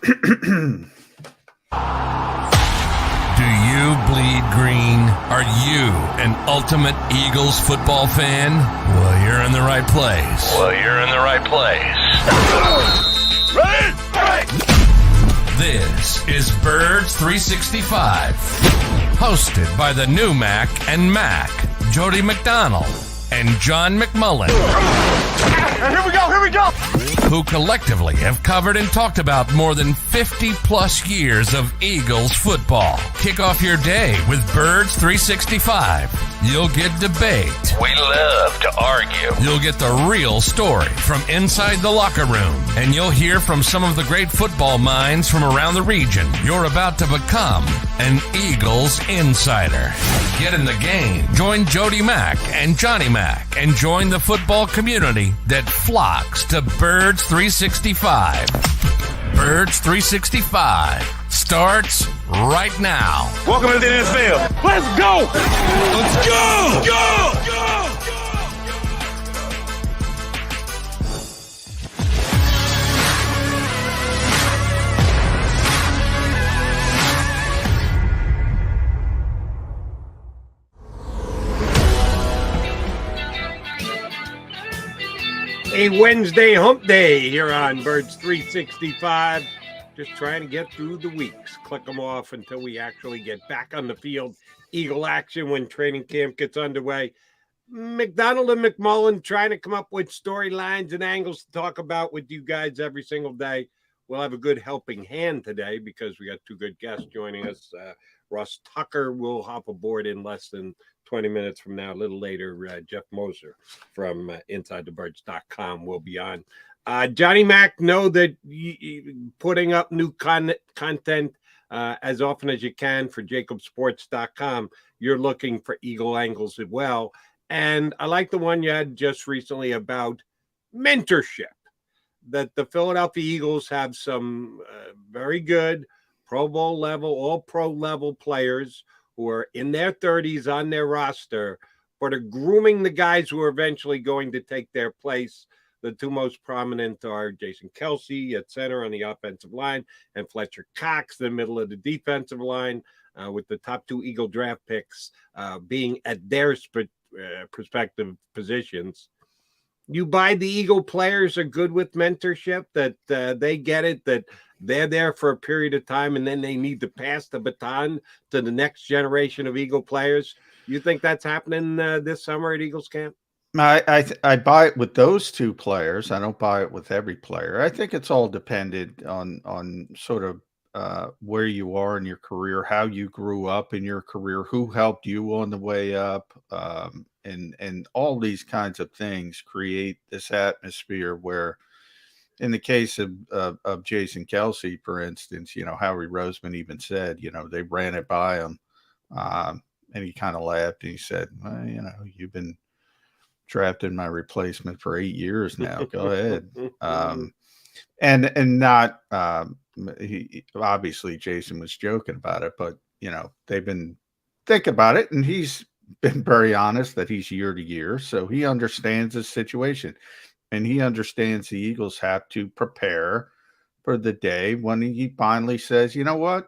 Do you bleed green? Are you an ultimate Eagles football fan? Well, you're in the right place. This is Birds 365, hosted by the new Mac and Mac, Jody McDonald and John McMullen. Here we go! Who collectively have covered and talked about more than 50 plus years of Eagles football. Kick off your day with Birds 365. You'll get debate. We love to argue. You'll get the real story from inside the locker room. And you'll hear from some of the great football minds from around the region. You're about to become an Eagles insider. Get in the game. Join Jody Mack and Johnny Mack and join the football community that flocks to Birds 365. Birds 365 starts right now. Welcome to the NFL. Let's go! Let's go! Go! A Wednesday hump day here on Birds 365. Just trying to get through the weeks. Click them off until we actually get back on the field. Eagle action when training camp gets underway. McDonald and McMullen trying to come up with storylines and angles to talk about with you guys every single day. We'll have a good helping hand today because we got two good guests joining us. Russ Tucker will hop aboard in less than 20 minutes from now. A little later, Jeff Mosher from InsideTheBirds.com will be on. Johnny Mac, know that putting up new content as often as you can for JAKIBSports.com. You're looking for Eagle angles as well. And I like the one you had just recently about mentorship, that the Philadelphia Eagles have some very good Pro Bowl level, all pro level players who are in their 30s on their roster, but are grooming the guys who are eventually going to take their place. The two most prominent are Jason Kelce at center on the offensive line and Fletcher Cox, the middle of the defensive line, with the top two Eagle draft picks being at their prospective positions. You buy the Eagle players are good with mentorship, that they get it, that they're there for a period of time and then they need to pass the baton to the next generation of Eagle players. You think that's happening this summer at Eagles camp? I buy it with those two players. I don't buy it with every player. I think it's all dependent on sort of where you are in your career, how you grew up in your career, who helped you on the way up, and all these kinds of things create this atmosphere where, in the case of Jason Kelce, for instance, Howie Roseman even said, they ran it by him, and he kind of laughed and he said, well, you've been drafting my replacement for 8 years now. Go ahead. And not obviously Jason was joking about it, but they've been thinking about it, and he's been very honest that he's year to year, so he understands the situation, and he understands the Eagles have to prepare for the day when he finally says, you know what,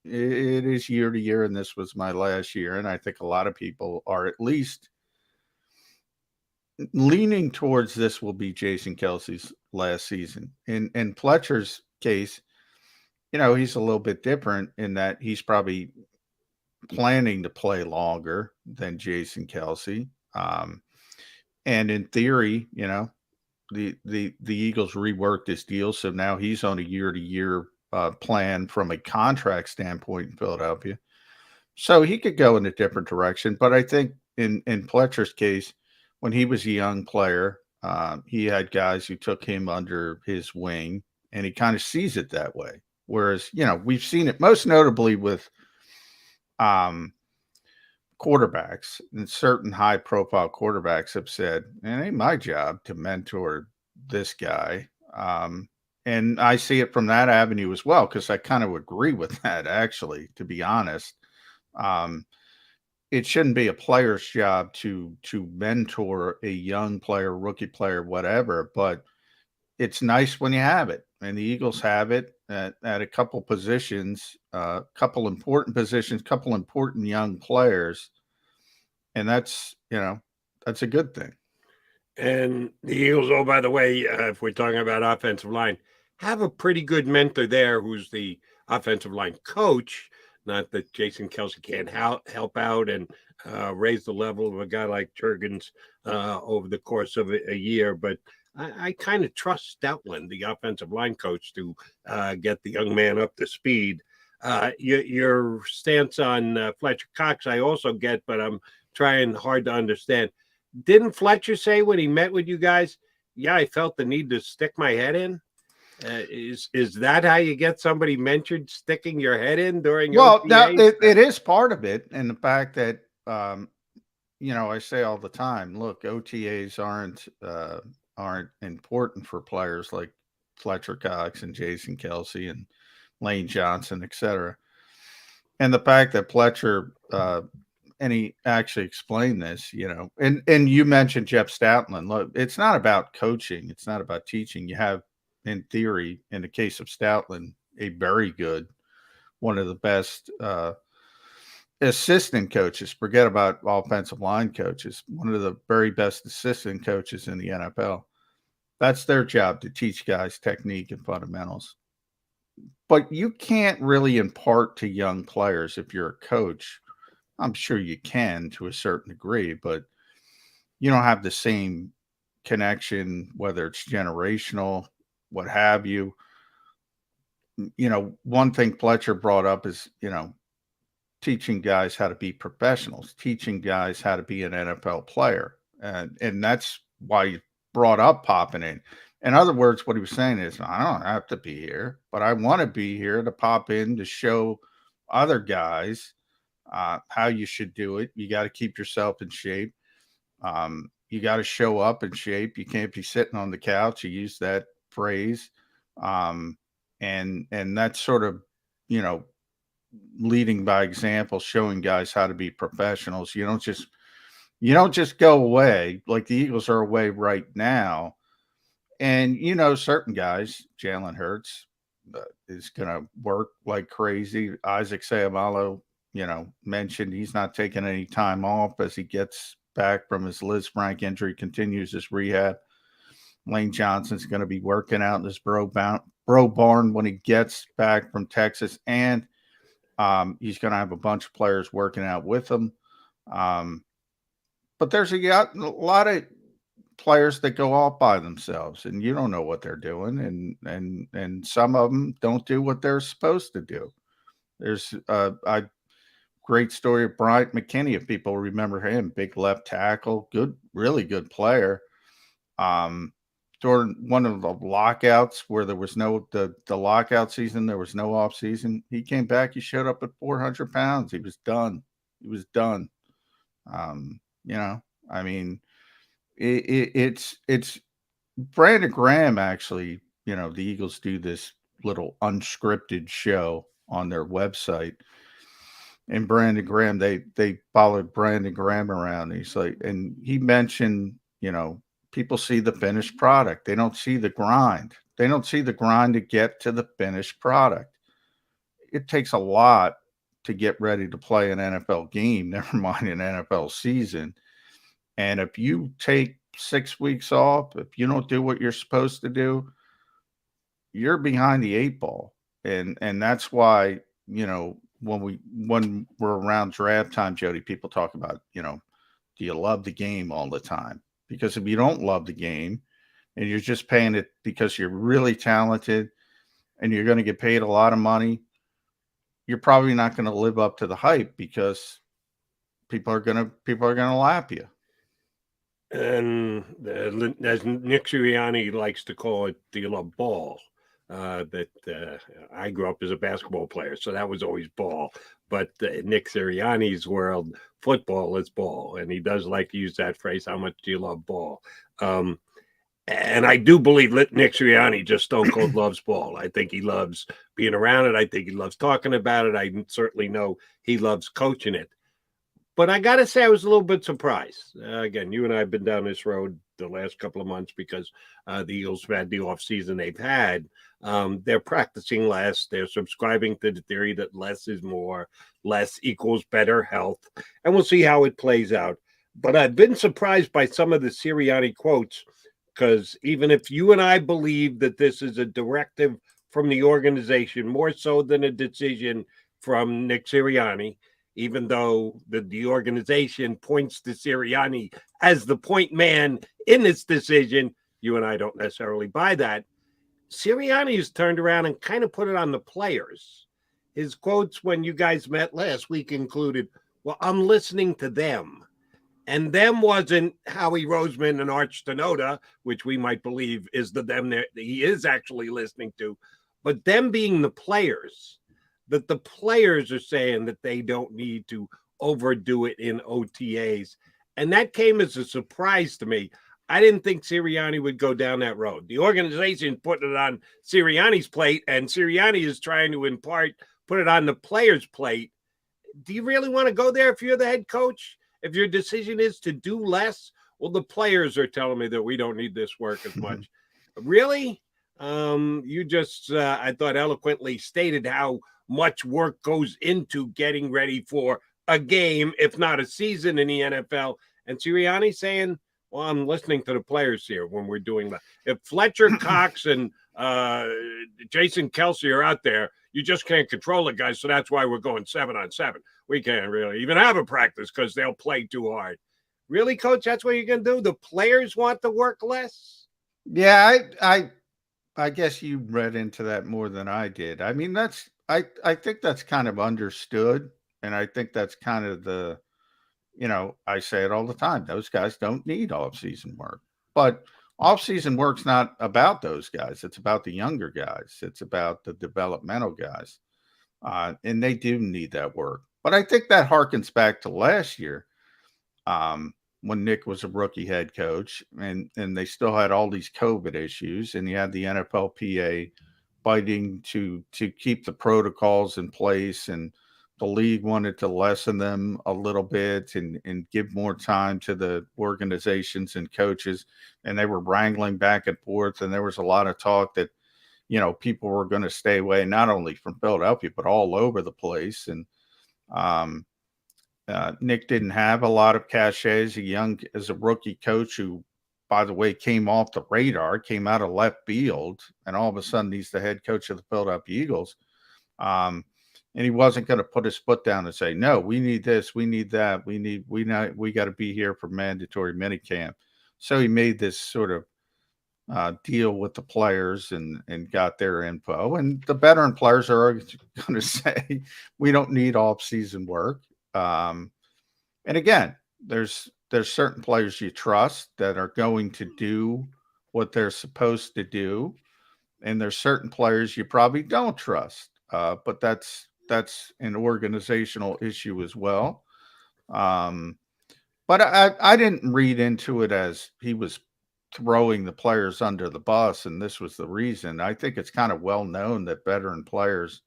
it is year to year, and this was my last year. And I think a lot of people are at least leaning towards this will be Jason Kelce's last season. In Fletcher's case, he's a little bit different in that he's probably planning to play longer than Jason Kelce. And in theory, the Eagles reworked his deal, so now he's on a year-to-year plan from a contract standpoint in Philadelphia. So he could go in a different direction. But I think in Fletcher's case, when he was a young player, he had guys who took him under his wing, and he kind of sees it that way. Whereas, we've seen it most notably with quarterbacks, and certain high-profile quarterbacks have said, it ain't my job to mentor this guy. And I see it from that avenue as well, because I kind of agree with that, actually, to be honest. It shouldn't be a player's job to mentor a young player, rookie player, whatever, but it's nice when you have it, and the Eagles have it. at a couple positions, couple important positions, couple important young players. And that's a good thing. And the Eagles, oh, by the way, if we're talking about offensive line, have a pretty good mentor there who's the offensive line coach. Not that Jason Kelsey can't help out and raise the level of a guy like Jurgens over the course of a year, but I kind of trust Stoutland, the offensive line coach, to get the young man up to speed. Your stance on Fletcher Cox, I also get, but I'm trying hard to understand. Didn't Fletcher say when he met with you guys, yeah, I felt the need to stick my head in? Is that how you get somebody mentored, sticking your head in during Well, now OTAs? it is part of it, and the fact that I say all the time, look, OTAs aren't important for players like Fletcher Cox and Jason Kelsey and Lane Johnson, etc. And the fact that Fletcher and he actually explained this, and you mentioned Jeff Stoutland. Look, it's not about coaching. It's not about teaching. You have, in theory, in the case of Stoutland, a very good, one of the best assistant coaches. Forget about offensive line coaches. One of the very best assistant coaches in the NFL. That's their job, to teach guys technique and fundamentals. But you can't really impart to young players if you're a coach. I'm sure you can to a certain degree, but you don't have the same connection, whether it's generational, what have you. One thing Fletcher brought up is, teaching guys how to be professionals, teaching guys how to be an NFL player. And that's why you brought up popping in. In other words, what he was saying is, I don't have to be here, but I want to be here to pop in to show other guys how you should do it. You got to keep yourself in shape. You got to show up in shape. You can't be sitting on the couch. You use that phrase. And that's sort of, leading by example, showing guys how to be professionals. You don't just go away like the Eagles are away right now. And, certain guys, Jalen Hurts is going to work like crazy. Isaac Seumalo, mentioned he's not taking any time off as he gets back from his Liz Frank injury, continues his rehab. Lane Johnson's going to be working out in his bro barn when he gets back from Texas. And he's going to have a bunch of players working out with him. But there's a lot of players that go off by themselves, and you don't know what they're doing. And some of them don't do what they're supposed to do. There's a great story of Bryant McKinney, if people remember him, big left tackle, good, really good player. During one of the lockouts where there was the lockout season, there was no off season. He came back. He showed up at 400 pounds. He was done. It's Brandon Graham actually, the Eagles do this little unscripted show on their website. And Brandon Graham, they followed Brandon Graham around. He's like, and he mentioned, people see the finished product. They don't see the grind. They don't see the grind to get to the finished product. It takes a lot to get ready to play an NFL game, never mind an NFL season. And if you take 6 weeks off, if you don't do what you're supposed to do, you're behind the 8 ball. And that's why, when we're around draft time, Jody, people talk about, do you love the game all the time? Because if you don't love the game and you're just paying it because you're really talented and you're going to get paid a lot of money, you're probably not going to live up to the hype because people are going to lap you. And as Nick Sirianni likes to call it, do you love ball? I grew up as a basketball player, so that was always ball. But Nick Sirianni's world, football is ball, and he does like to use that phrase, how much do you love ball? And I do believe Nick Sirianni just stone cold loves ball. I think he loves being around it. I think he loves talking about it. I certainly know he loves coaching it. But I got to say, I was a little bit surprised. Again, you and I have been down this road the last couple of months because the Eagles have had the offseason they've had. They're practicing less. They're subscribing to the theory that less is more, less equals better health. And we'll see how it plays out. But I've been surprised by some of the Sirianni quotes, because even if you and I believe that this is a directive from the organization, more so than a decision from Nick Sirianni, even though the organization points to Sirianni as the point man in this decision, you and I don't necessarily buy that. Sirianni has turned around and kind of put it on the players. His quotes when you guys met last week included, well, I'm listening to them. And them wasn't Howie Roseman and Arch Tenoda, which we might believe is the them that he is actually listening to, but them being the players, that the players are saying that they don't need to overdo it in OTAs. And that came as a surprise to me. I didn't think Sirianni would go down that road. The organization put it on Sirianni's plate, and Sirianni is trying to put it on the players' plate. Do you really want to go there if you're the head coach? If your decision is to do less? Well, the players are telling me that we don't need this work as much. Really? You just, I thought, eloquently stated how much work goes into getting ready for a game, if not a season in the NFL. And Sirianni saying, well, I'm listening to the players here when we're doing that. If Fletcher Cox and Jason Kelsey are out there, you just can't control it, guys. So that's why we're going 7-on-7. We can't really even have a practice because they'll play too hard. Really, Coach? That's what you're going to do? The players want to work less? Yeah, I guess you read into that more than I did. I mean, I think that's kind of understood, and I think that's kind of the, I say it all the time. Those guys don't need off-season work, but off-season work's not about those guys. It's about the younger guys. It's about the developmental guys, and they do need that work. But I think that harkens back to last year, when Nick was a rookie head coach, and they still had all these COVID issues, and you had the NFLPA fighting to keep the protocols in place, and the league wanted to lessen them a little bit and give more time to the organizations and coaches, and they were wrangling back and forth, and there was a lot of talk that, people were going to stay away, not only from Philadelphia, but all over the place. And Nick didn't have a lot of cachet as a rookie coach who, by the way, came off the radar, came out of left field, and all of a sudden he's the head coach of the Philadelphia Eagles. And he wasn't going to put his foot down and say, no, we need this, we need that, we got to be here for mandatory minicamp. So he made this sort of deal with the players and got their info. And the veteran players are going to say, we don't need off-season work. And again, there's certain players you trust that are going to do what they're supposed to do. And there's certain players you probably don't trust. But that's an organizational issue as well. But I didn't read into it as he was throwing the players under the bus, and this was the reason. I think it's kind of well known that veteran players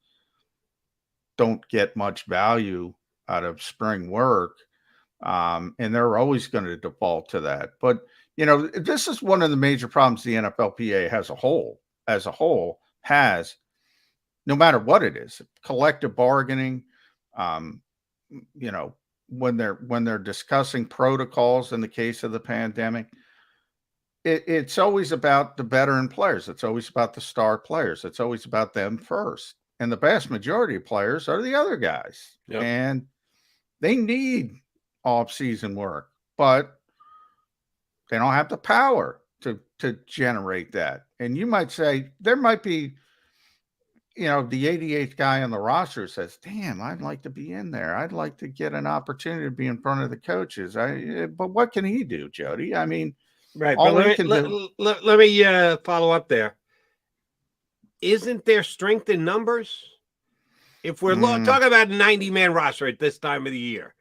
don't get much value out of spring work, and they're always going to default to that. But this is one of the major problems the NFLPA as a whole has, no matter what it is. Collective bargaining, when they're discussing protocols in the case of the pandemic, it's always about the veteran players. It's always about the star players. It's always about them first. And the vast majority of players are the other guys. Yep. And they need off-season work, but they don't have the power to generate that. And you might say there might be, the 88th guy on the roster says, damn, I'd like to be in there. I'd like to get an opportunity to be in front of the coaches. But what can he do, Jody? I mean, right. But let me follow up there. Isn't there strength in numbers? If we're talking about a 90-man roster at this time of the year,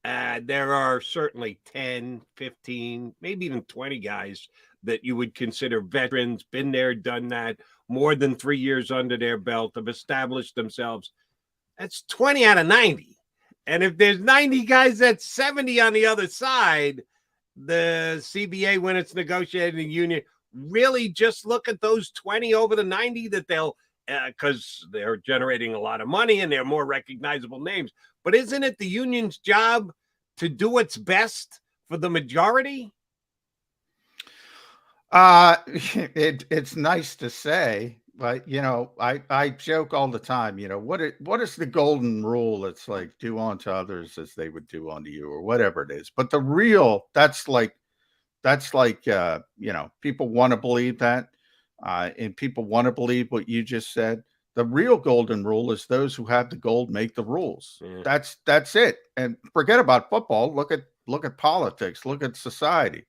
there are certainly 10, 15, maybe even 20 guys that you would consider veterans, been there, done that, more than 3 years under their belt, have established themselves. That's 20 out of 90. And if there's 90 guys, that's 70 on the other side. The CBA, when it's negotiated in the union, really just look at those 20 over the 90 that they'll, because they're generating a lot of money and they're more recognizable names. But isn't it the union's job to do what's best for the majority? It's nice to say, but I joke all the time. What is the golden rule? It's like, do unto others as they would do unto you, or whatever it is. But the real, that's like people want to believe that, and people want to believe what you just said. The real golden rule is those who have the gold make the rules. Yeah. That's it. And forget about football. Look at politics. Look at society.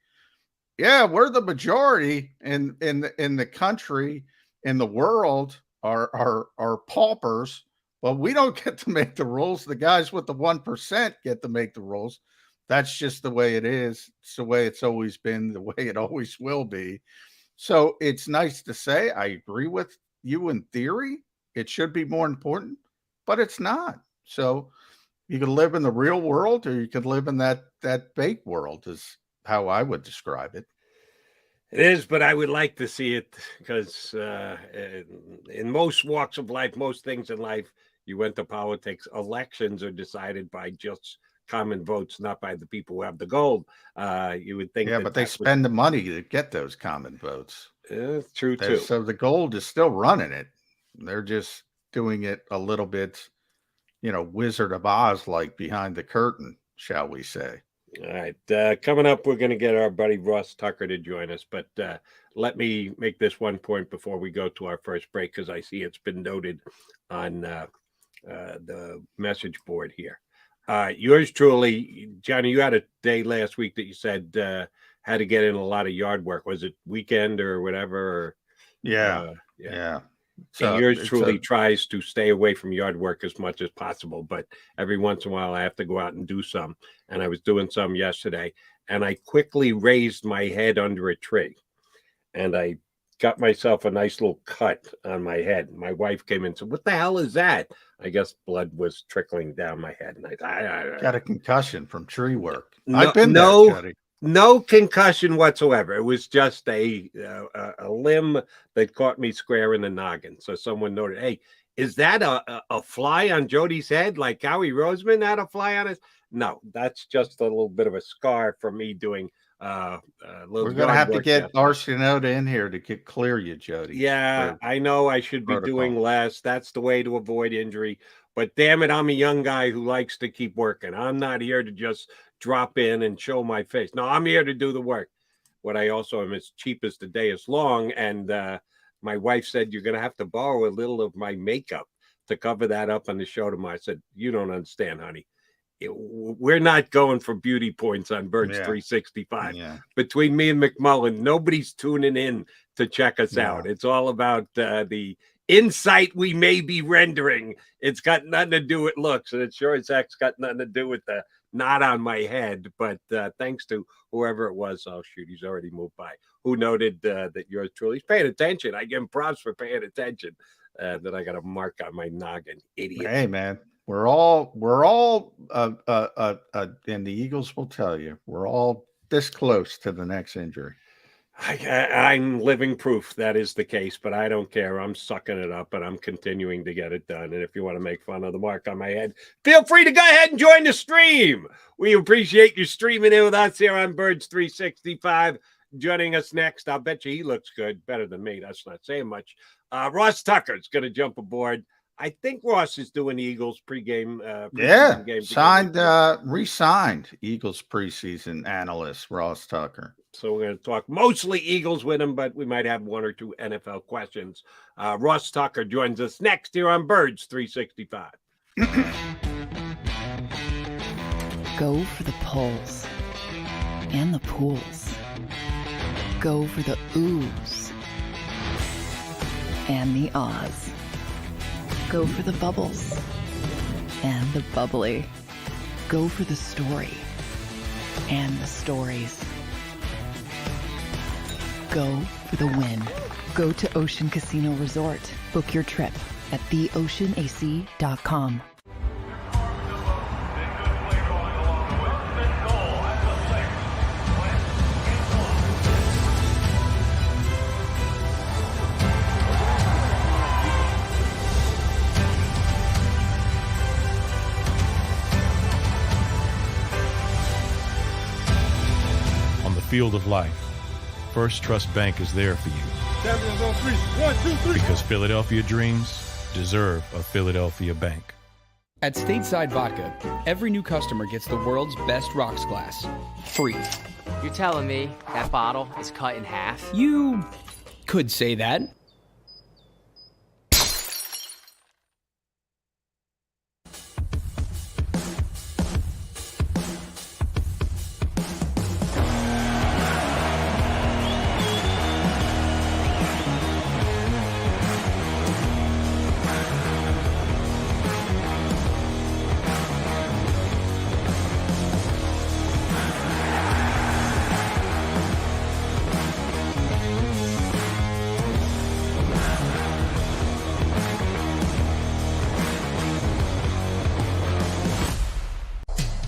Yeah, we're the majority in the country, in the world, are paupers, but we don't get to make the rules. The guys with the 1% get to make the rules. That's just the way it is. It's the way it's always been, the way it always will be. So it's nice to say, I agree with you in theory. It should be more important, but it's not. So you can live in the real world, or you could live in that fake world, is how I would describe it. It is, but I would like to see it, because in most walks of life, most things in life, you enter politics, elections are decided by just common votes, not by the people who have the gold. You would think. Yeah, but they spend the money to get those common votes. True, too. So the gold is still running it. They're just doing it a little bit, Wizard of Oz, like behind the curtain, shall we say. All right. Coming up, we're going to get our buddy Ross Tucker to join us. But let me make this one point before we go to our first break, because I see it's been noted on the message board here. Yours truly, Johnny, you had a day last week that you said had to get in a lot of yard work. Was it weekend or whatever? Yeah. So yours truly tries to stay away from yard work as much as possible, but every once in a while I have to go out and do some. And I was doing some yesterday, and I quickly raised my head under a tree, and I got myself a nice little cut on my head. My wife came in and said, "What the hell is that?" I guess blood was trickling down my head, and I got a concussion from tree work. I've been there, no concussion whatsoever. It was just a limb that caught me square in the noggin. So someone noted, "Hey, is that a fly on Jody's head, like Howie Roseman had a fly on his?" No, that's just a little bit of a scar from me doing we're going to have to get Arsenota in here to clear you, Jody. Yeah, I know I should be doing less. That's the way to avoid injury. But damn it, I'm a young guy who likes to keep working. I'm not here to just drop in and show my face. No, I'm here to do the work. What I also am as cheap as the day is long. And my wife said, "You're going to have to borrow a little of my makeup to cover that up on the show tomorrow." I said, "You don't understand, honey. We're not going for beauty points on Birds 365. Yeah. Between me and McMullen, nobody's tuning in to check us out. It's all about the insight we may be rendering. It's got nothing to do with looks, and it sure as heck's got nothing to do with the knot on my head. But thanks to whoever it was, oh shoot, he's already moved by, who noted that yours truly is paying attention. I give him props for paying attention. That I got a mark on my noggin, idiot. Hey man, we're all and the Eagles will tell you, we're all this close to the next injury. I'm living proof that is the case, but I don't care. I'm sucking it up, and I'm continuing to get it done. And if you want to make fun of the mark on my head, feel free to go ahead and join the stream. We appreciate you streaming in with us here on Birds 365. Joining us next, I'll bet you he looks good, better than me. That's not saying much. Ross Tucker's going to jump aboard. I think Ross is doing the Eagles pregame. Re-signed Eagles preseason analyst Ross Tucker. So we're going to talk mostly Eagles with him, but we might have one or two NFL questions. Ross Tucker joins us next here on Birds 365. Go for the polls and the pools. Go for the oohs and the ahs. Go for the bubbles and the bubbly. Go for the story and the stories. Go for the win. Go to Ocean Casino Resort. Book your trip at theoceanac.com. field of life, First Trust Bank is there for you. Champions on three. 1, 2, 3. Because Philadelphia dreams deserve a Philadelphia bank. At Stateside Vodka, every new customer gets the world's best rocks glass, free. You're telling me that bottle is cut in half? You could say that.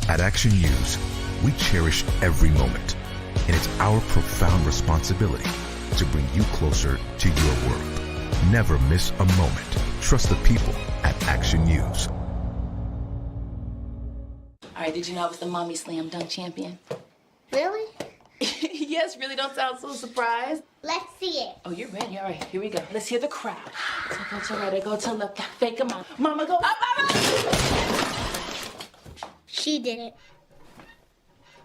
At Action News, we cherish every moment, and it's our profound responsibility to bring you closer to your world. Never miss a moment. Trust the people at Action News. All right, did you know I was the Mommy Slam Dunk Champion? Really? Yes, really, don't sound so surprised. Let's see it. Oh, you're ready. All right, here we go. Let's hear the crowd. So go to right, I go to left, fake 'em out. Mama, go up, mama! She did it.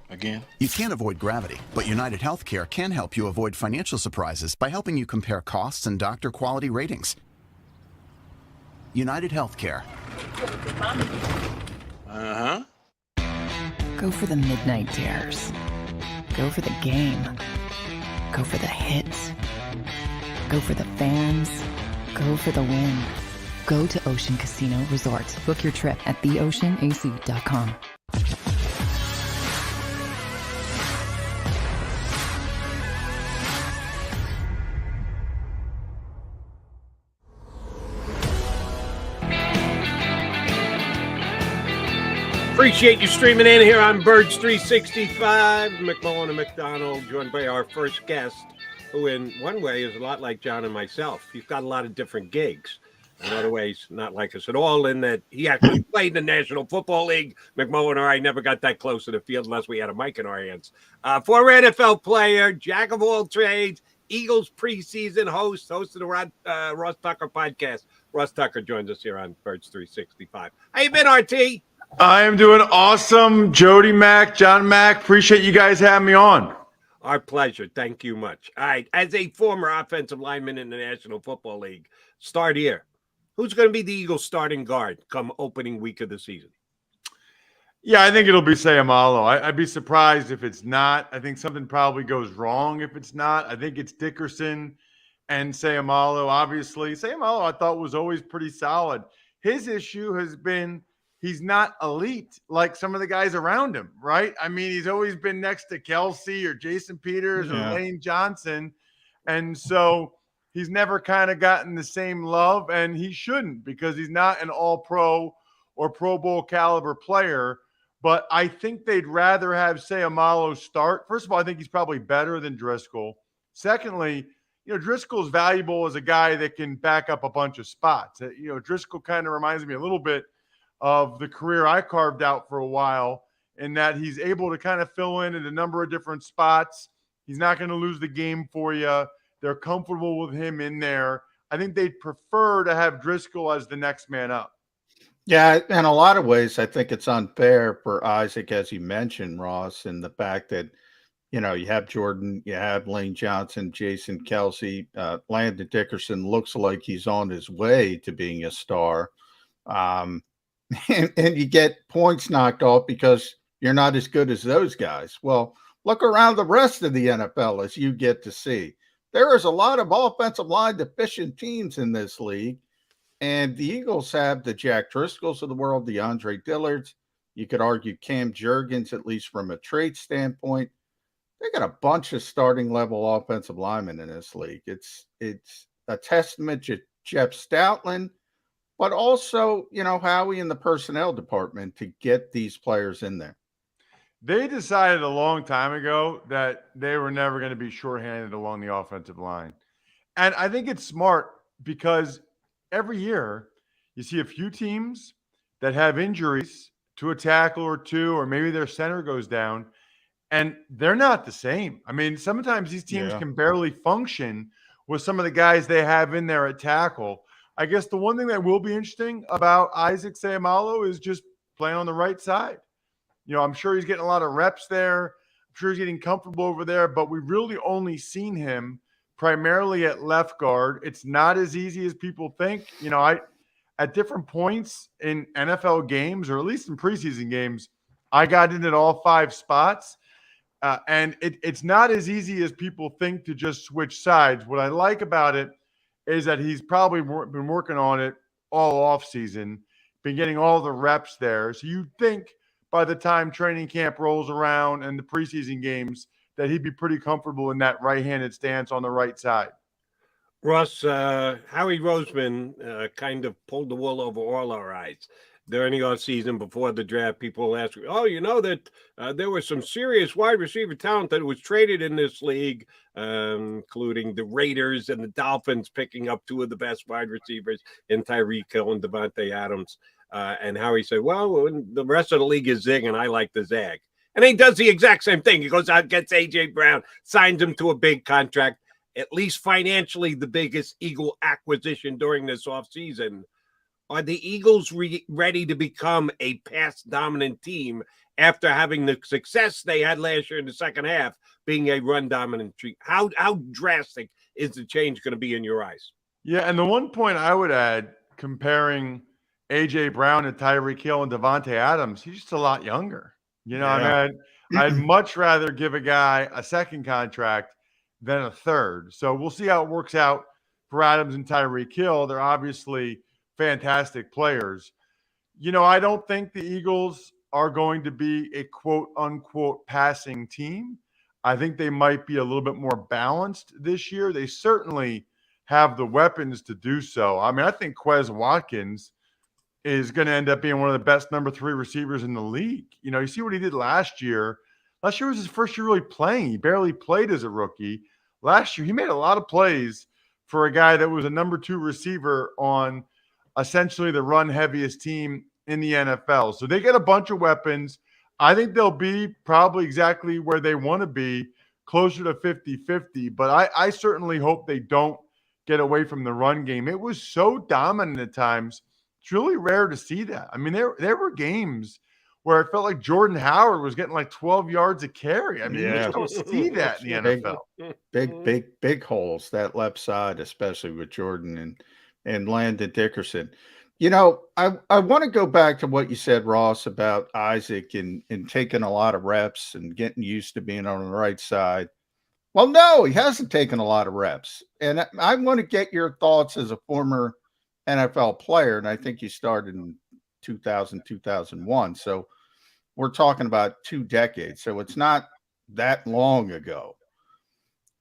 Again? You can't avoid gravity, but United Healthcare can help you avoid financial surprises by helping you compare costs and doctor quality ratings. United Healthcare. Uh-huh. Go for the midnight dares. Go for the game. Go for the hits. Go for the fans. Go for the win. Go to Ocean Casino Resort. Book your trip at theoceanac.com. Appreciate you streaming in here on Birds 365. McMullen and McDonald, joined by our first guest, who in one way is a lot like John and myself. He's got a lot of different gigs. In other ways, not like us at all, in that he actually played in the National Football League. McMullen and I never got that close to the field unless we had a mic in our hands. Former NFL player, jack of all trades, Eagles preseason host of the Ross Tucker podcast. Ross Tucker joins us here on Birds 365. How you been, RT? I am doing awesome. Jody Mack, John Mack, appreciate you guys having me on. Our pleasure. Thank you much. All right. As a former offensive lineman in the National Football League, start here. Who's going to be the Eagles starting guard come opening week of the season? Yeah, I think it'll be Sayamalo. I'd be surprised if it's not. I think something probably goes wrong if it's not. I think it's Dickerson and Sayamalo, obviously. Sayamalo, I thought, was always pretty solid. His issue has been he's not elite like some of the guys around him, right? I mean, he's always been next to Kelsey or Jason Peters or Lane Johnson. And so he's never kind of gotten the same love, and he shouldn't because he's not an all-pro or Pro Bowl caliber player. But I think they'd rather have Sayamalo start. First of all, I think he's probably better than Driscoll. Secondly, Driscoll's valuable as a guy that can back up a bunch of spots. Driscoll kind of reminds me a little bit of the career I carved out for a while, in that he's able to kind of fill in a number of different spots. He's not going to lose the game for you. They're comfortable with him in there. I think they'd prefer to have Driscoll as the next man up. Yeah, in a lot of ways, I think it's unfair for Isaac, as you mentioned, Ross, in the fact that, you have Jordan, you have Lane Johnson, Jason Kelsey, Landon Dickerson looks like he's on his way to being a star. And you get points knocked off because you're not as good as those guys. Well, look around the rest of the NFL as you get to see. There is a lot of offensive line deficient teams in this league, and the Eagles have the Jack Driscolls of the world, the Andre Dillards. You could argue Cam Jurgens, at least from a trade standpoint. They got a bunch of starting level offensive linemen in this league. It's a testament to Jeff Stoutland, but also, Howie and the personnel department to get these players in there. They decided a long time ago that they were never going to be shorthanded along the offensive line. And I think it's smart because every year you see a few teams that have injuries to a tackle or two, or maybe their center goes down, And they're not the same. I mean, sometimes these teams can barely function with some of the guys they have in there at tackle. I guess the one thing that will be interesting about Isaac Seumalo is just playing on the right side. I'm sure he's getting a lot of reps there. I'm sure he's getting comfortable over there, but we've really only seen him primarily at left guard. It's not as easy as people think. At different points in NFL games, or at least in preseason games, I got in at all 5 spots. And it's not as easy as people think to just switch sides. What I like about it is that he's probably been working on it all off season, been getting all the reps there. So you think by the time training camp rolls around and the preseason games that he'd be pretty comfortable in that right-handed stance on the right side. Ross, Howie Roseman kind of pulled the wool over all our eyes. During the offseason before the draft, people ask, that there was some serious wide receiver talent that was traded in this league, including the Raiders and the Dolphins picking up 2 of the best wide receivers in Tyreek Hill and Devontae Adams. And Howie said, well, the rest of the league is zig, and I like the zag. And he does the exact same thing. He goes out, gets A.J. Brown, signs him to a big contract, at least financially the biggest Eagle acquisition during this offseason. Are the Eagles ready to become a pass-dominant team after having the success they had last year in the second half, being a run-dominant team? How drastic is the change going to be in your eyes? Yeah, and the one point I would add, comparing A.J. Brown and Tyreek Hill and Devontae Adams, he's just a lot younger. I'd much rather give a guy a second contract than a third. So we'll see how it works out for Adams and Tyreek Hill. They're obviously fantastic players. I don't think the Eagles are going to be a quote unquote passing team. I think they might be a little bit more balanced this year. They certainly have the weapons to do so. I mean, I think Quez Watkins is going to end up being one of the best number 3 receivers in the league. You see what he did last year. Last year was his first year really playing. He barely played as a rookie. Last year, he made a lot of plays for a guy that was a number 2 receiver on essentially the run heaviest team in the NFL. So they get a bunch of weapons. I think they'll be probably exactly where they want to be, closer to 50-50. But I certainly hope they don't get away from the run game. It was so dominant at times. It's really rare to see that. I mean, there were games where it felt like Jordan Howard was getting like 12 yards a carry. I mean, you just don't see that in the NFL. Big holes, that left side, especially with Jordan and Landon Dickerson. I want to go back to what you said, Ross, about Isaac and taking a lot of reps and getting used to being on the right side. Well, no, he hasn't taken a lot of reps. And I want to get your thoughts as a former NFL player, and I think you started in 2000, 2001. So we're talking about 2 decades. So it's not that long ago.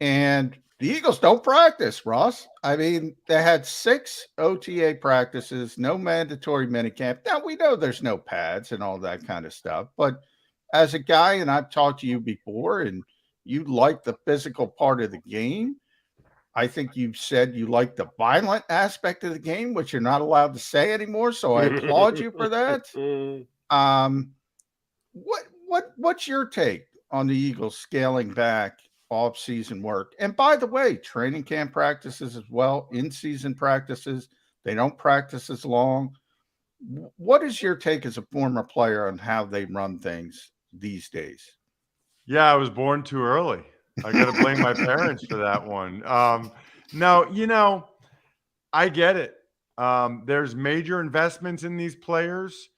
And the Eagles don't practice, Ross. I mean, they had 6 OTA practices, no mandatory minicamp. Now, we know there's no pads and all that kind of stuff. But as a guy, and I've talked to you before, and you like the physical part of the game, I think you've said you like the violent aspect of the game, which you're not allowed to say anymore. So I applaud you for that. What's your take on the Eagles scaling back off-season work? And by the way, training camp practices as well, in-season practices, they don't practice as long. What is your take as a former player on how they run things these days? Yeah, I was born too early. I got to blame my parents for that one. No, I get it. There's major investments in these players,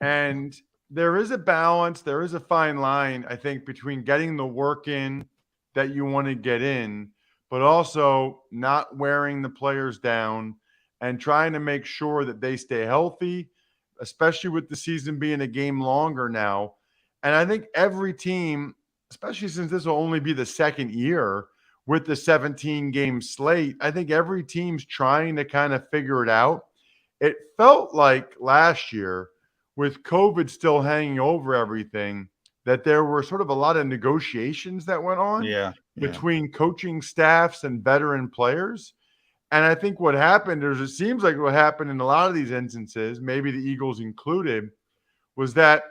and there is a balance. There is a fine line, I think, between getting the work in that you want to get in, but also not wearing the players down and trying to make sure that they stay healthy, especially with the season being a game longer now. And I think every team, especially since this will only be the second year with the 17-game slate, I think every team's trying to kind of figure it out. It felt like last year, with COVID still hanging over everything, that there were sort of a lot of negotiations that went on between coaching staffs and veteran players. And I think what happened is, it seems like what happened in a lot of these instances, maybe the Eagles included, was that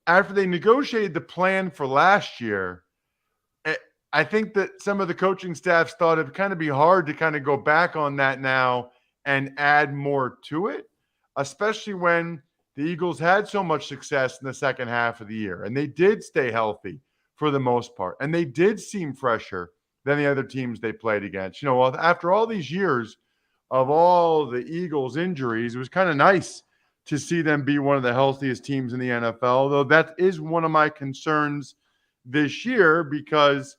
after they negotiated the plan for last year, I think that some of the coaching staffs thought it'd kind of be hard to kind of go back on that now and add more to it, especially when the Eagles had so much success in the second half of the year, and they did stay healthy for the most part, and they did seem fresher than the other teams they played against. You know, after all these years of all the Eagles' injuries, it was kind of nice to see them be one of the healthiest teams in the NFL, though that is one of my concerns this year because,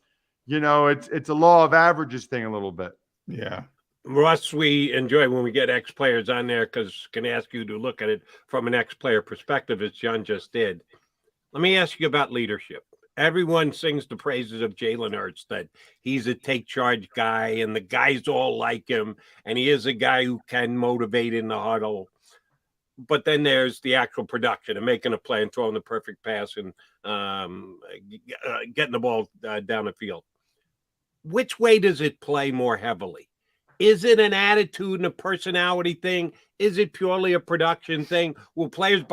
you know, it's a law of averages thing a little bit. Yeah. Russ, we enjoy when we get ex-players on there because can ask you to look at it from an ex-player perspective, as John just did. Let me ask you about leadership. Everyone sings the praises of Jalen Hurts, that he's a take-charge guy and the guys all like him, and he is a guy who can motivate in the huddle. But then there's the actual production and making a play and throwing the perfect pass and getting the ball down the field. Which way does it play more heavily? Is it an attitude and a personality thing? Is it purely a production thing? Will players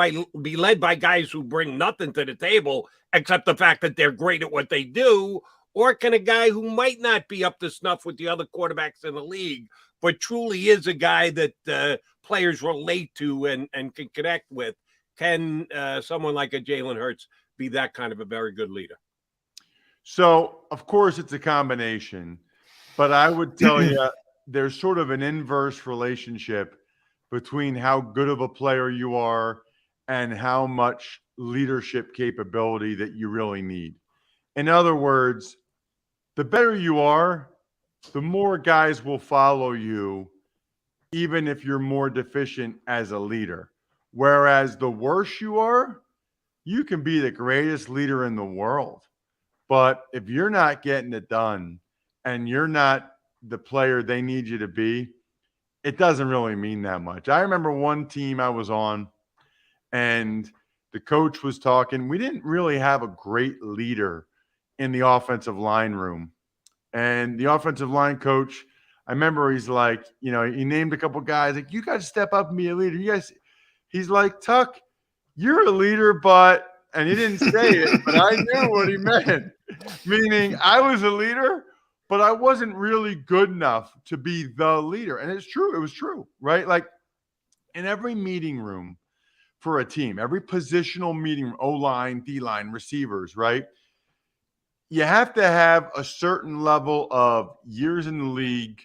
be led by guys who bring nothing to the table except the fact that they're great at what they do? Or can a guy who might not be up to snuff with the other quarterbacks in the league, but truly is a guy that players relate to and can connect with, can someone like a Jalen Hurts be that kind of a very good leader? So, of course, it's a combination, but I would tell you there's sort of an inverse relationship between how good of a player you are and how much leadership capability that you really need. In other words, the better you are, the more guys will follow you, even if you're more deficient as a leader. Whereas the worse you are, you can be the greatest leader in the world. But if you're not getting it done and you're not the player they need you to be, it doesn't really mean that much. I remember one team I was on and the coach was talking. We didn't really have a great leader in the offensive line room. And the offensive line coach, I remember he's like, you know, he named a couple guys like, you got to step up and be a leader. You guys, he's like, Tuck, you're a leader, but, and he didn't say it, but I knew what he meant. Meaning I was a leader, but I wasn't really good enough to be the leader. And it's true. It was true, right? Like in every meeting room for a team, every positional meeting room, O-line, D-line, receivers, right? You have to have a certain level of years in the league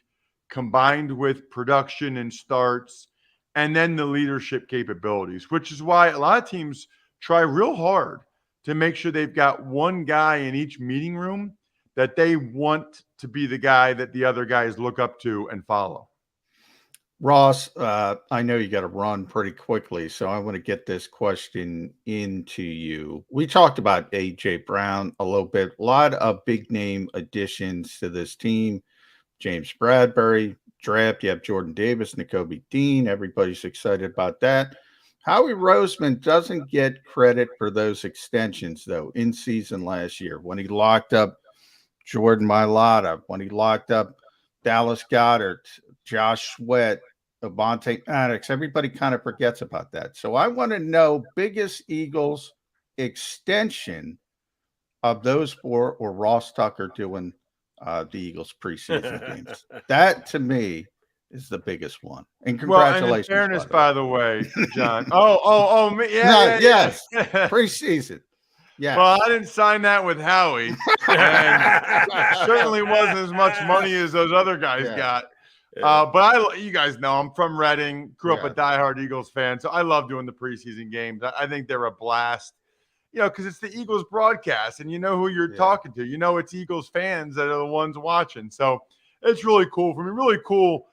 combined with production and starts, and then the leadership capabilities, which is why a lot of teams try real hard to make sure they've got one guy in each meeting room that they want to be the guy that the other guys look up to and follow. Ross, I know you got to run pretty quickly, so I want to get this question into you. We talked about A.J. Brown a little bit. A lot of big-name additions to this team. James Bradbury, draft. You have Jordan Davis, Nakobe Dean. Everybody's excited about that. Howie Roseman doesn't get credit for those extensions, though, in season last year when he locked up Jordan Mailata, when he locked up Dallas Goedert, Josh Sweat, Avonte Maddox. Everybody kind of forgets about that. So I want to know biggest Eagles extension of those four, or Ross Tucker doing the Eagles preseason games. That to me is the biggest one. And congratulations. Well, and in fairness, by the way, John. Yes. Preseason. Yeah. Well, I didn't sign that with Howie, and certainly wasn't as much money as those other guys got. Yeah. But you guys know I'm from Reading, grew up a diehard Eagles fan, so I love doing the preseason games. I think they're a blast, you know, because it's the Eagles broadcast, and you know who you're talking to. You know it's Eagles fans that are the ones watching. So it's really cool for me. Really cool,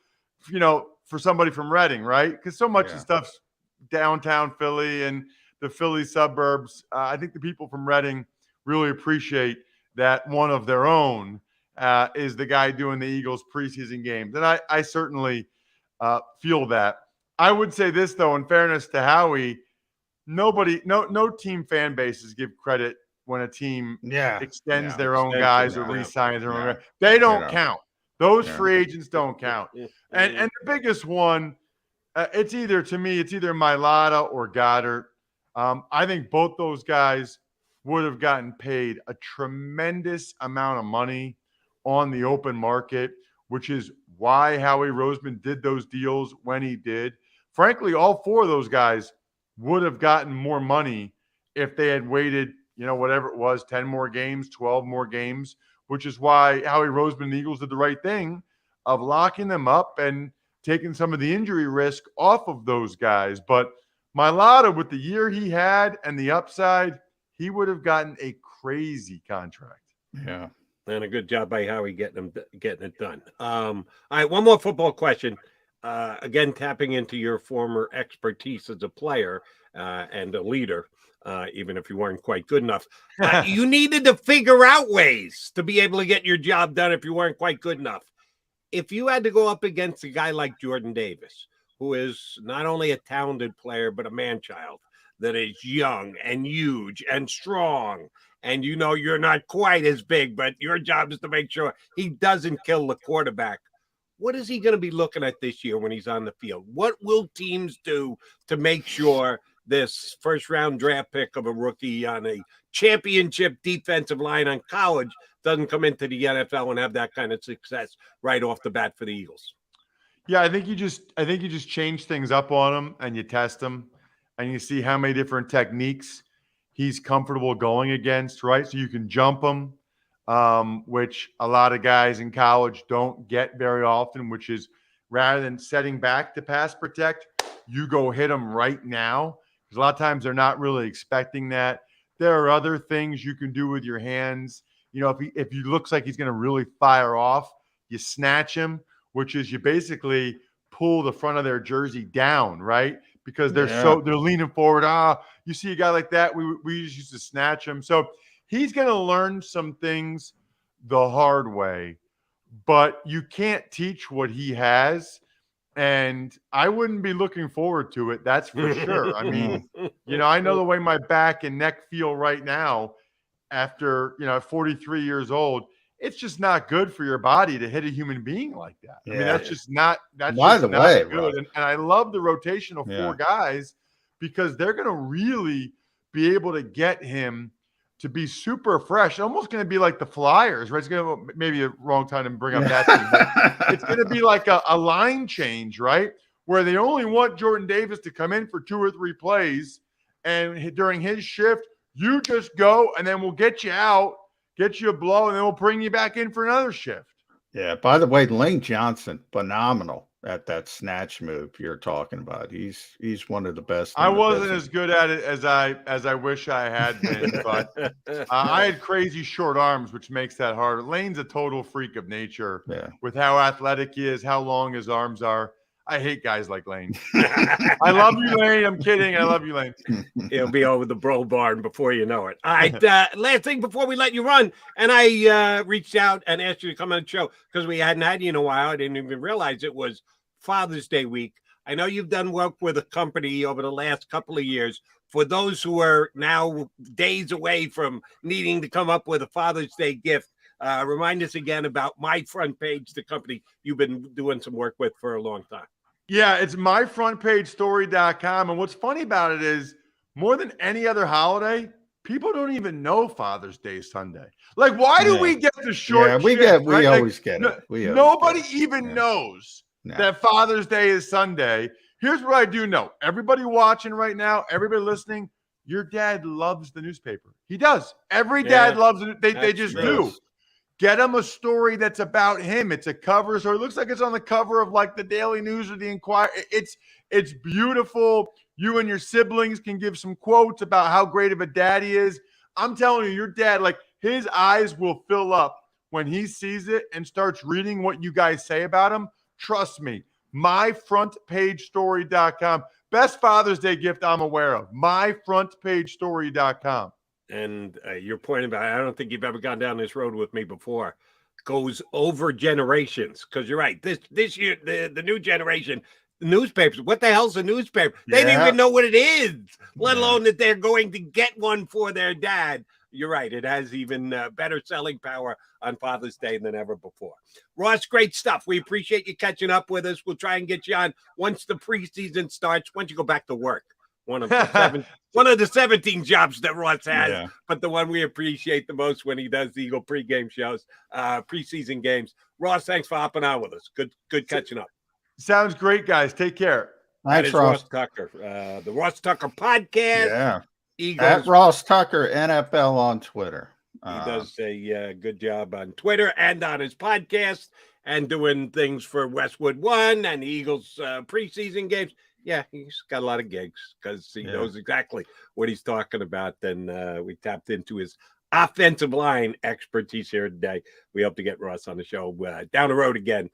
you know, for somebody from Reading, right? Because so much of stuff's downtown Philly and the Philly suburbs. I think the people from Reading really appreciate that one of their own is the guy doing the Eagles preseason games. And I certainly feel that. I would say this, though, in fairness to Howie, no team fan bases give credit when a team extends their own guys or re-signs their own guys. They don't count. Those free agents don't count. And the biggest one, it's either Mailata or Goddard. I think both those guys would have gotten paid a tremendous amount of money on the open market, which is why Howie Roseman did those deals when he did. Frankly, all four of those guys would have gotten more money if they had waited, whatever it was, 10 more games, 12 more games, which is why Howie Roseman and the Eagles did the right thing of locking them up and taking some of the injury risk off of those guys. But Mailata, with the year he had and the upside, he would have gotten a crazy contract. Yeah. And a good job by Howie getting it done. All right, one more football question. Again, tapping into your former expertise as a player and a leader, even if you weren't quite good enough. You needed to figure out ways to be able to get your job done if you weren't quite good enough. If you had to go up against a guy like Jordan Davis, who is not only a talented player, but a man-child that is young and huge and strong, and you're not quite as big, but your job is to make sure he doesn't kill the quarterback. What is he going to be looking at this year when he's on the field? What will teams do to make sure this first-round draft pick of a rookie on a championship defensive line on college doesn't come into the NFL and have that kind of success right off the bat for the Eagles? Yeah, I think you just change things up on him and you test him and you see how many different techniques he's comfortable going against, right? So you can jump him, which a lot of guys in college don't get very often, which is rather than setting back to pass protect, you go hit him right now. Because a lot of times they're not really expecting that. There are other things you can do with your hands. If he looks like he's going to really fire off, you snatch him, which is you basically pull the front of their jersey down, right? Because they're leaning forward. You see a guy like that, we just used to snatch him. So he's going to learn some things the hard way, but you can't teach what he has. And I wouldn't be looking forward to it. That's for sure. I mean, I know the way my back and neck feel right now after, 43 years old. It's just not good for your body to hit a human being like that. I mean, that's just not good. Right. And I love the rotation of four guys because they're going to really be able to get him to be super fresh. Almost going to be like the Flyers, right? It's going to maybe a wrong time to bring up that team, but it's going to be like a line change, right? Where they only want Jordan Davis to come in for 2 or 3 plays, and during his shift, you just go, and then we'll get you out, get you a blow, and then we'll bring you back in for another shift. Yeah. By the way, Lane Johnson, phenomenal at that snatch move you're talking about. He's one of the best. I wasn't as good at it as I wish I had been, but I had crazy short arms, which makes that harder. Lane's a total freak of nature with how athletic he is, how long his arms are. I hate guys like Lane. I love you, Lane. I'm kidding. I love you, Lane. He'll be over the bro barn before you know it. All right. Last thing before we let you run, and I reached out and asked you to come on the show because we hadn't had you in a while. I didn't even realize it was Father's Day week. I know you've done work with a company over the last couple of years. For those who are now days away from needing to come up with a Father's Day gift, remind us again about My Front Page, the company you've been doing some work with for a long time. Yeah, it's myfrontpagestory.com. And what's funny about it is more than any other holiday, people don't even know Father's Day Sunday. Like, why do we get the short shift, we always get it. Nobody even knows that Father's Day is Sunday. Here's what I do know. Everybody watching right now, everybody listening, your dad loves the newspaper. He does. Every dad loves it. They just do. Get him a story that's about him. It's a cover story. It looks like it's on the cover of like the Daily News or the Inquirer. It's beautiful. You and your siblings can give some quotes about how great of a dad he is. I'm telling you, your dad, like his eyes will fill up when he sees it and starts reading what you guys say about him. Trust me, myfrontpagestory.com. Best Father's Day gift I'm aware of. myfrontpagestory.com. And your point about, I don't think you've ever gone down this road with me before, goes over generations. Because you're right. This year, the new generation, the newspapers, what the hell's a newspaper? They don't even know what it is, let alone that they're going to get one for their dad. You're right. It has even better selling power on Father's Day than ever before. Ross, great stuff. We appreciate you catching up with us. We'll try and get you on once the preseason starts, once you go back to work. one of the 17 jobs that Ross has, Yeah. but the one we appreciate the most when he does the Eagle pregame shows, preseason games. Ross, thanks for hopping on with us. Good catching up. Sounds great, guys. Take care. That is Ross Tucker, the Ross Tucker podcast. Yeah. Eagles. At Ross Tucker NFL on Twitter. He does a good job on Twitter and on his podcast and doing things for Westwood One and the Eagles preseason games. Yeah, he's got a lot of gigs because he knows exactly what he's talking about. And we tapped into his offensive line expertise here today. We hope to get Ross on the show down the road again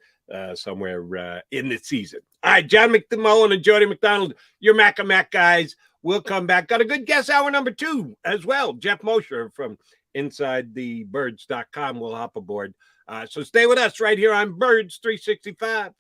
somewhere in the season. All right, John McMullen and Jody McDonald, your Mac and Mac guys. We'll come back. Got a good guest hour number 2 as well. Jeff Mosher from InsideTheBirds.com will hop aboard. So stay with us right here on Birds 365.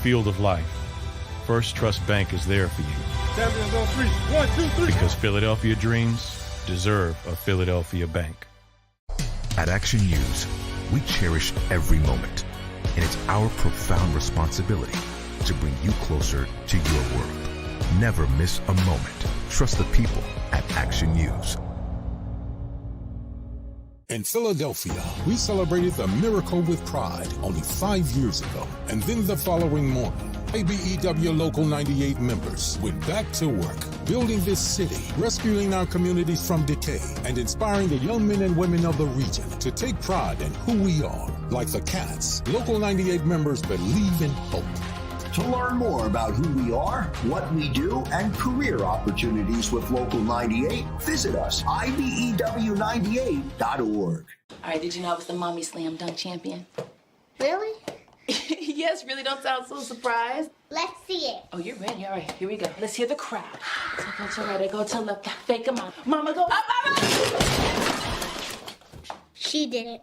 Field of life, First Trust Bank is there for you. 7 on 3. 1, 2, 3. Because Philadelphia dreams deserve a Philadelphia bank. At Action News, we cherish every moment, and it's our profound responsibility to bring you closer to your world. Never miss a moment. Trust the people at Action News. In Philadelphia, we celebrated the miracle with pride only 5 years ago. And then the following morning, ABEW Local 98 members went back to work, building this city, rescuing our communities from decay, and inspiring the young men and women of the region to take pride in who we are. Like the Cats, Local 98 members believe in hope. To learn more about who we are, what we do, and career opportunities with Local 98, visit us, IBEW98.org. All right, did you know I was the Mommy Slam Dunk Champion? Really? Yes, really, don't sound so surprised. Let's see it. Oh, you're ready. All right, here we go. Let's hear the crowd. So go to right, I go to left, fake 'em out. Mama, go up, mama! She did it.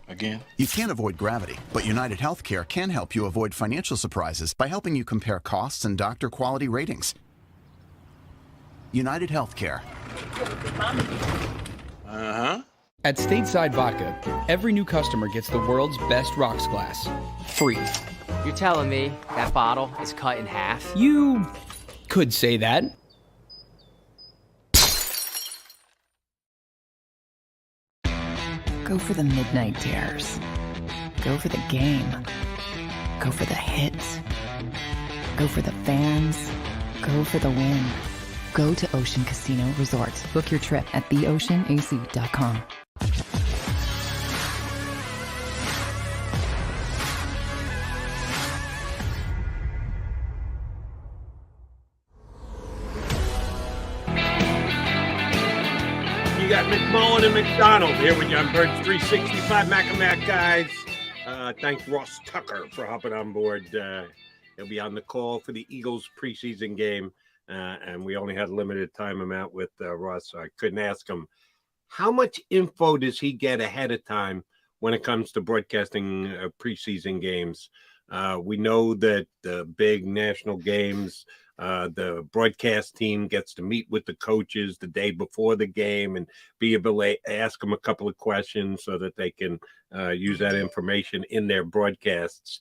Again? You can't avoid gravity, but United Healthcare can help you avoid financial surprises by helping you compare costs and doctor quality ratings. United Healthcare. At Stateside Vodka, every new customer gets the world's best rocks glass, free. You're telling me that bottle is cut in half? You could say that. Go for the midnight dares. Go for the game. Go for the hits. Go for the fans. Go for the win. Go to Ocean Casino Resort. Book your trip at theoceanac.com. You got McMullen and McDonald here with you on Birds 365. Mac and Mac guys. Thanks Ross Tucker for hopping on board. He'll be on the call for the Eagles preseason game. And we only had a limited time amount with Ross, so I couldn't ask him. How much info does he get ahead of time when it comes to broadcasting preseason games? We know that the big national games, the broadcast team gets to meet with the coaches the day before the game and be able to ask them a couple of questions so that they can use that information in their broadcasts.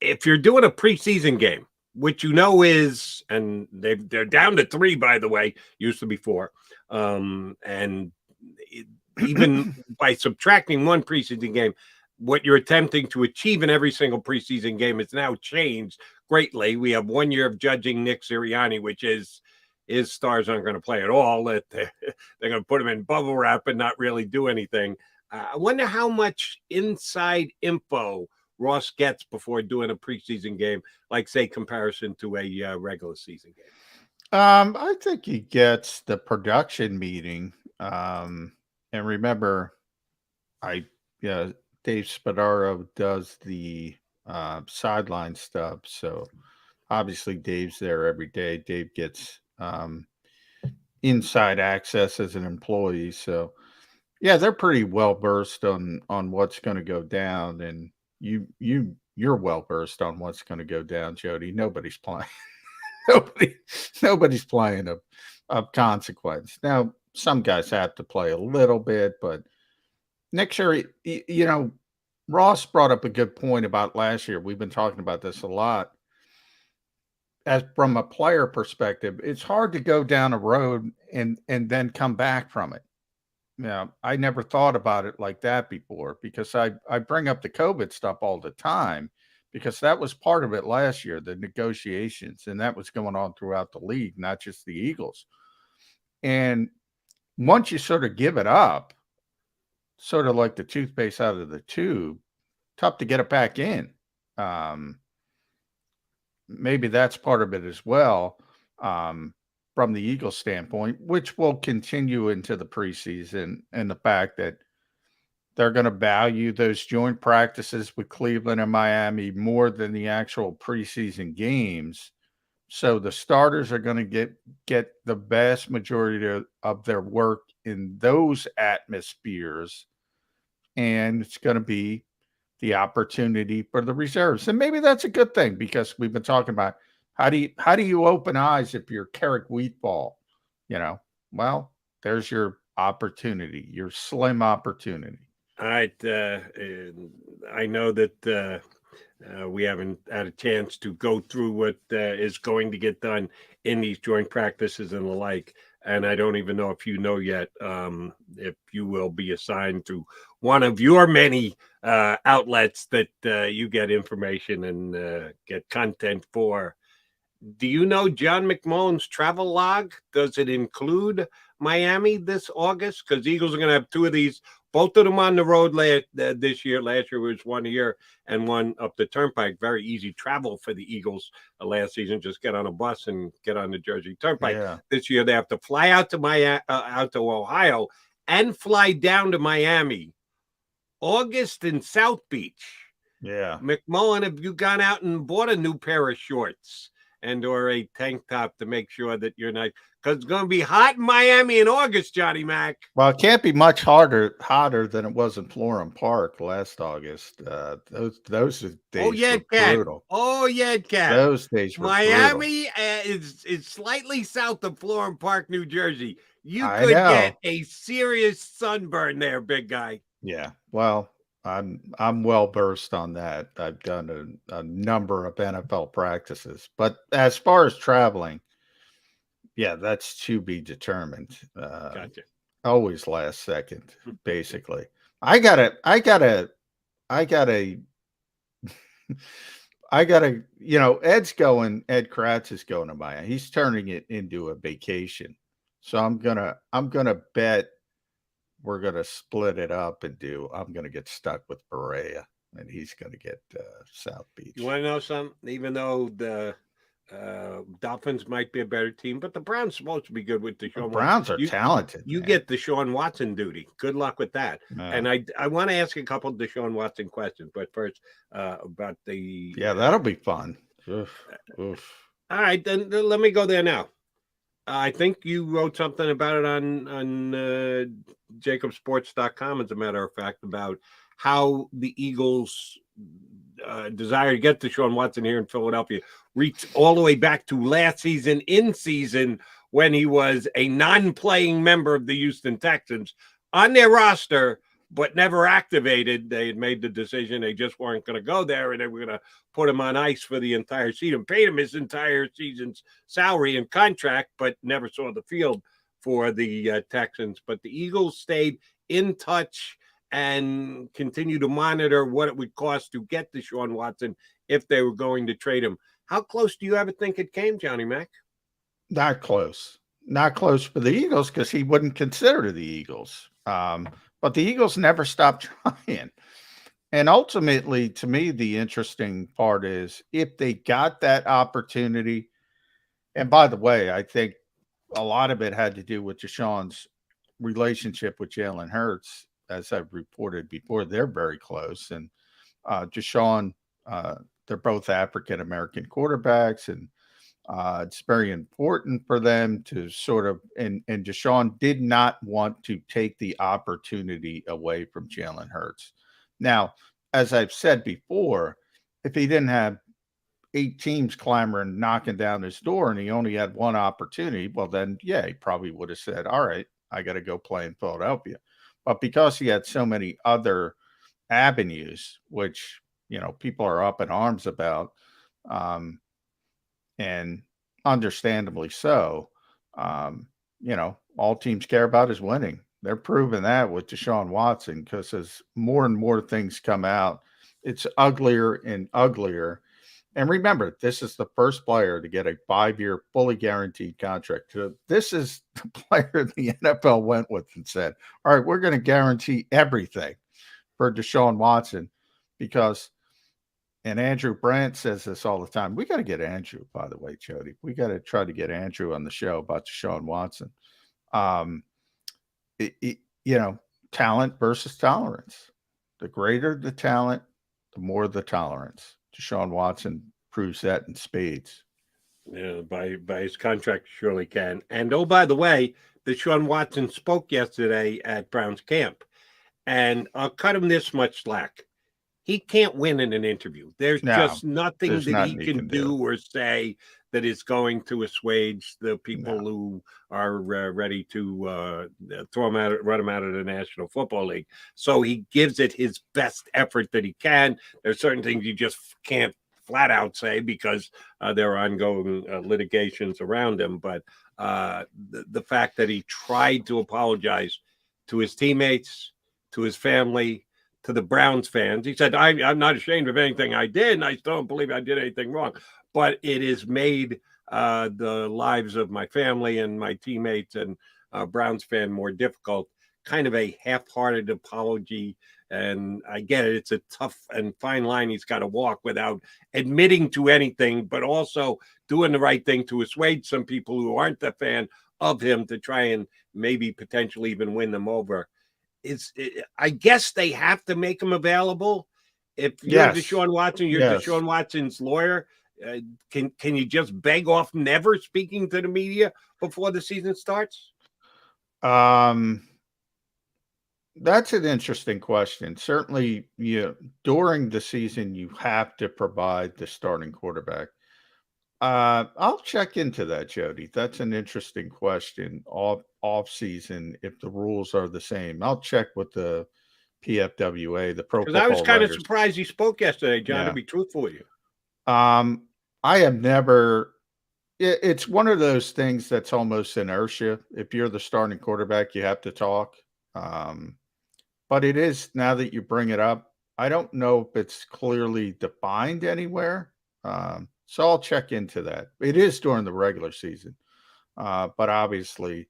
If you're doing a preseason game, which you know is, and they're down to 3, by the way, used to be 4, and even by subtracting one preseason game, what you're attempting to achieve in every single preseason game has now changed greatly. We have 1 year of judging Nick Sirianni, which is his stars aren't going to play at all. They're going to put him in bubble wrap and not really do anything. I wonder how much inside info Ross gets before doing a preseason game, like say comparison to a regular season game. I think he gets the production meeting. And remember, Dave Spadaro does the sideline stuff. So obviously Dave's there every day. Dave gets inside access as an employee. So yeah, they're pretty well versed on what's going to go down, and you're well versed on what's going to go down, Jody. Nobody's playing. Nobody's playing of consequence. Now, some guys have to play a little bit, but next year, Ross brought up a good point about last year. We've been talking about this a lot. As from a player perspective, it's hard to go down a road and then come back from it. I never thought about it like that before, because I bring up the COVID stuff all the time, because that was part of it last year, the negotiations, and that was going on throughout the league, not just the Eagles. And once you sort of give it up, sort of like the toothpaste out of the tube, tough to get it back in. Maybe that's part of it as well, from the Eagles standpoint, which will continue into the preseason, and the fact that they're going to value those joint practices with Cleveland and Miami more than the actual preseason games. So the starters are going to get the vast majority of their work in those atmospheres, and it's going to be the opportunity for the reserves. And maybe that's a good thing, because we've been talking about how do you open eyes if you're Carrick Wheatball? Well, there's your opportunity, your slim opportunity. All right. I know that we haven't had a chance to go through what is going to get done in these joint practices and the like. And I don't even know if you know yet if you will be assigned to one of your many outlets that you get information and get content for. Do you know John McMullen's travel log? Does it include Miami this August? Because Eagles are going to have two of these, both of them on the road this year. Last year was one here and one up the Turnpike. Very easy travel for the Eagles last season. Just get on a bus and get on the Jersey Turnpike. Yeah. This year they have to fly out to out to Ohio and fly down to Miami. August in South Beach. Yeah. McMullen, have you gone out and bought a new pair of shorts and or a tank top to make sure that you're not, because it's going to be hot in Miami in August, Johnny Mac. Well, it can't be much hotter than it was in Florham Park last August. Those days were brutal. Oh, yeah, it can. Those days were Miami brutal. is slightly south of Florham Park, New Jersey. You could get a serious sunburn there, big guy. Yeah, well, I'm well versed on that. I've done a number of NFL practices, but as far as traveling, yeah, that's to be determined. Gotcha. Always last second, basically. I gotta, Ed Kratz is going to Miami. He's turning it into a vacation. So I'm gonna bet we're going to split it up and I'm going to get stuck with Berea, and he's going to get South Beach. You want to know something? Even though the Dolphins might be a better team, but the Browns supposed to be good with Deshaun Watson. Browns are talented. You get Deshaun Watson duty. Good luck with that. And I want to ask a couple of Deshaun Watson questions, but first about the... Yeah, that'll be fun. Oof. All right, then let me go there now. I think you wrote something about it on JAKIBsports.com, as a matter of fact, about how the Eagles' desire to get Deshaun Watson here in Philadelphia reached all the way back to last season, in season, when he was a non-playing member of the Houston Texans on their roster, but never activated. They had made the decision they just weren't going to go there, and they were going to put him on ice for the entire season, paid him his entire season's salary and contract, but never saw the field for the Texans. But the Eagles stayed in touch and continue to monitor what it would cost to get Deshaun Watson if they were going to trade him. How close do you ever think it came, Johnny Mac? Not close. Not close for the Eagles, because he wouldn't consider the Eagles. But But the Eagles never stopped trying. And ultimately, to me, the interesting part is if they got that opportunity, and by the way, I think a lot of it had to do with Deshaun's relationship with Jalen Hurts. As I've reported before, they're very close. And Deshaun, they're both African-American quarterbacks, and it's very important for them to sort of, and Deshaun did not want to take the opportunity away from Jalen Hurts. Now, as I've said before, if he didn't have 8 teams clamoring, knocking down his door, and he only had one opportunity, well, then, yeah, he probably would have said, all right, I got to go play in Philadelphia. But because he had so many other avenues, which, people are up in arms about, and understandably so, all teams care about is winning. They're proving that with Deshaun Watson, because as more and more things come out, it's uglier and uglier. And remember, this is the first player to get a 5-year fully guaranteed contract. This is the player the NFL went with and said, all right, we're going to guarantee everything for Deshaun Watson, because, and Andrew Brandt says this all the time. We got to get Andrew, by the way, Jody. We got to try to get Andrew on the show about Deshaun Watson. Talent versus tolerance. The greater the talent, the more the tolerance. Deshaun Watson proves that in spades. Yeah, by his contract, surely can. And oh, by the way, Deshaun Watson spoke yesterday at Brown's camp, and I'll cut him this much slack. He can't win in an interview. There's just nothing that he can do or say that is going to assuage the people who are ready to throw him out, run him out of the National Football League. So he gives it his best effort that he can. There's certain things you just can't flat out say because there are ongoing litigations around him. But the fact that he tried to apologize to his teammates, to his family, to the Browns fans. He said, I'm not ashamed of anything I did, and I still don't believe I did anything wrong. But it has made the lives of my family and my teammates and Browns fan more difficult. Kind of a half-hearted apology. And I get it. It's a tough and fine line he's got to walk without admitting to anything, but also doing the right thing to assuage some people who aren't a fan of him to try and maybe potentially even win them over. I guess they have to make him available. If you're Deshaun Watson, you're Deshaun Watson's lawyer. Can you just beg off never speaking to the media before the season starts? That's an interesting question. Certainly, during the season, you have to provide the starting quarterback. I'll check into that, Jody. That's an interesting question. Off season, if the rules are the same, I'll check with the PFWA, the Pro Football Because I was kind of Writers. surprised he spoke yesterday, John. To be truthful with you, I have never. It's one of those things that's almost inertia. If you're the starting quarterback, you have to talk. But it is, now that you bring it up, I don't know if it's clearly defined anywhere. So I'll check into that. It is during the regular season, but obviously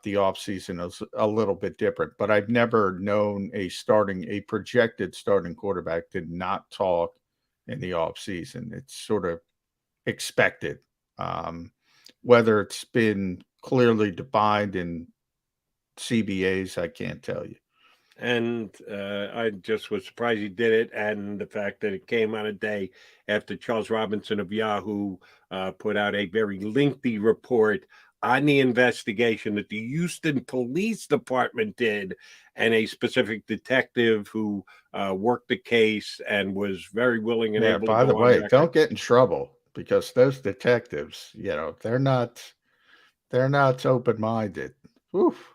the off season is a little bit different. But I've never known a projected starting quarterback to not talk in the off season. It's sort of expected. Whether it's been clearly defined in CBAs, I can't tell you. And I just was surprised he did it, and the fact that it came on a day after Charles Robinson of Yahoo put out a very lengthy report on the investigation that the Houston Police Department did, and a specific detective who worked the case and was very willing and able to by go the on way, record. don't get in trouble, because those detectives, they're not open-minded. Woof.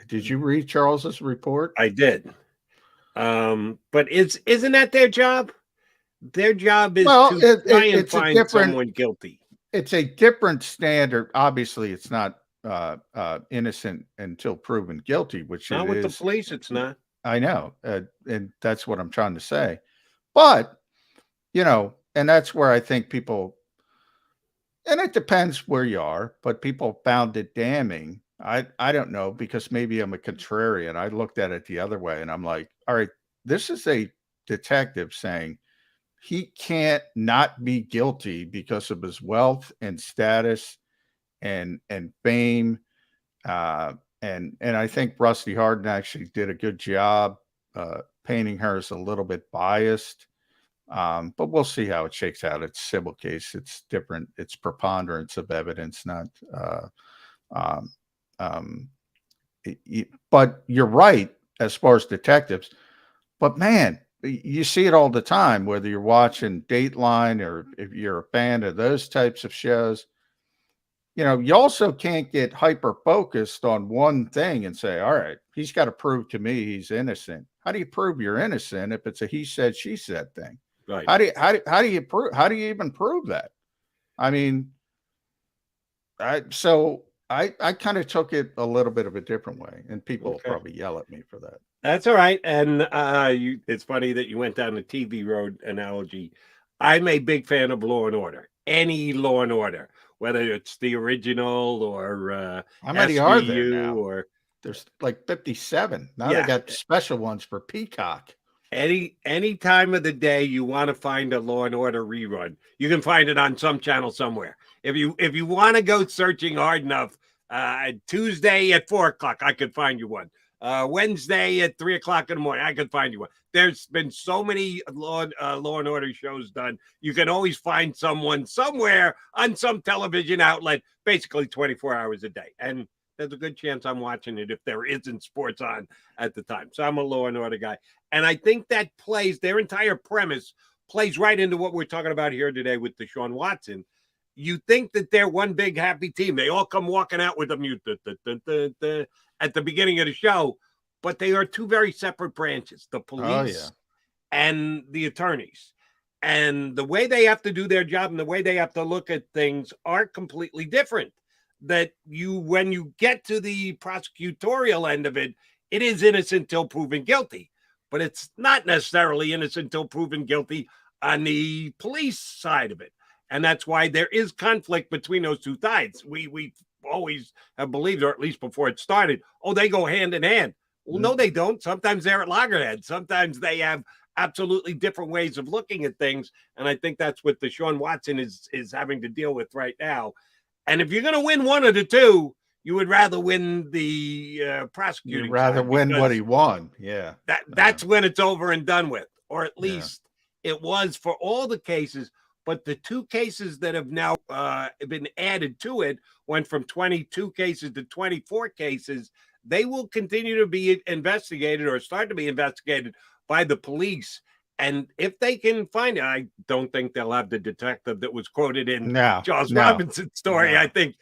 Did you read Charles's report? I did. But isn't that their job? Their job is to try and find someone guilty. It's a different standard. Obviously, it's not innocent until proven guilty, which not it with is. The police. It's not. I know, and that's what I'm trying to say. But and that's where I think people, and it depends where you are, but people found it damning I don't know, because maybe I'm a contrarian. I looked at it the other way and I'm like, all right, this is a detective saying he can't not be guilty because of his wealth and status and fame. And I think Rusty Harden actually did a good job painting her as a little bit biased. But we'll see how it shakes out. It's civil case. It's different. It's preponderance of evidence, not. Um, um, but you're right as far as detectives. But man, you see it all the time, whether you're watching Dateline or if you're a fan of those types of shows. You also can't get hyper focused on one thing and say, all right, he's got to prove to me he's innocent. How do you prove you're innocent if it's a he said, she said thing? Right. How do you even prove that? I mean, I kind of took it a little bit of a different way, and people will probably yell at me for that. That's all right. And it's funny that you went down the TV road analogy. I'm a big fan of Law and Order. Any Law and Order, whether it's the original or how many are there SVU now? or there's like 57. Now they got special ones for Peacock. Any time of the day you want to find a Law and Order rerun, you can find it on some channel somewhere. If you want to go searching hard enough, Tuesday at 4:00, I could find you one. Wednesday at 3:00 in the morning, I could find you one. There's been so many Law and Order shows done. You can always find someone somewhere on some television outlet, basically 24 hours a day. And there's a good chance I'm watching it if there isn't sports on at the time. So I'm a Law and Order guy. And I think that their entire premise plays right into what we're talking about here today with Deshaun Watson. You think that they're one big happy team. They all come walking out with a mute at the beginning of the show, but they are two very separate branches, the police and the attorneys. And the way they have to do their job and the way they have to look at things are completely different. That when you get to the prosecutorial end of it, it is innocent till proven guilty, but it's not necessarily innocent till proven guilty on the police side of it. And that's why there is conflict between those two sides. We always have believed, or at least before it started, they go hand in hand. Well, no, they don't. Sometimes they're at loggerheads. Sometimes they have absolutely different ways of looking at things. And I think that's what Deshaun Watson is having to deal with right now. And if you're going to win one of the two, you would rather win the prosecuting. You'd rather win what he won. Yeah. That's when it's over and done with, or at least it was for all the cases. But the two cases that have now been added to it went from 22 cases to 24 cases. They will continue to be investigated or start to be investigated by the police. And if they can find it, I don't think they'll have the detective that was quoted in Charles Robinson's story. I think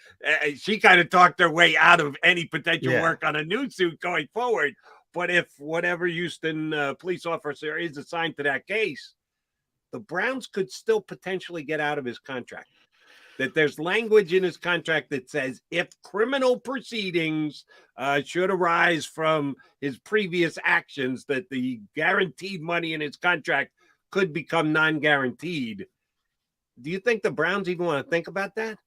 she kind of talked her way out of any potential work on a new suit going forward. But if whatever Houston police officer is assigned to that case, the Browns could still potentially get out of his contract. That there's language in his contract that says if criminal proceedings should arise from his previous actions, that the guaranteed money in his contract could become non-guaranteed. Do you think the Browns even want to think about that?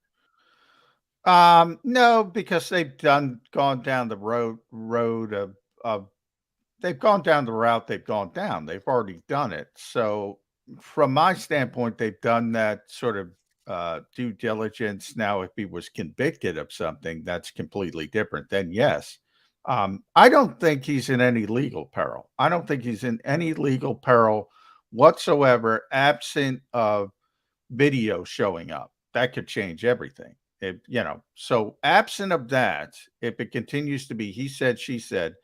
No, because they've gone down the road of they've gone down the route they've gone down. They've already done it. So from my standpoint, they've done that sort of due diligence. Now, if he was convicted of something, that's completely different. Then yes. I don't think he's in any legal peril. I don't think he's in any legal peril whatsoever, absent of video showing up. That could change everything. So absent of that, if it continues to be he said, she said,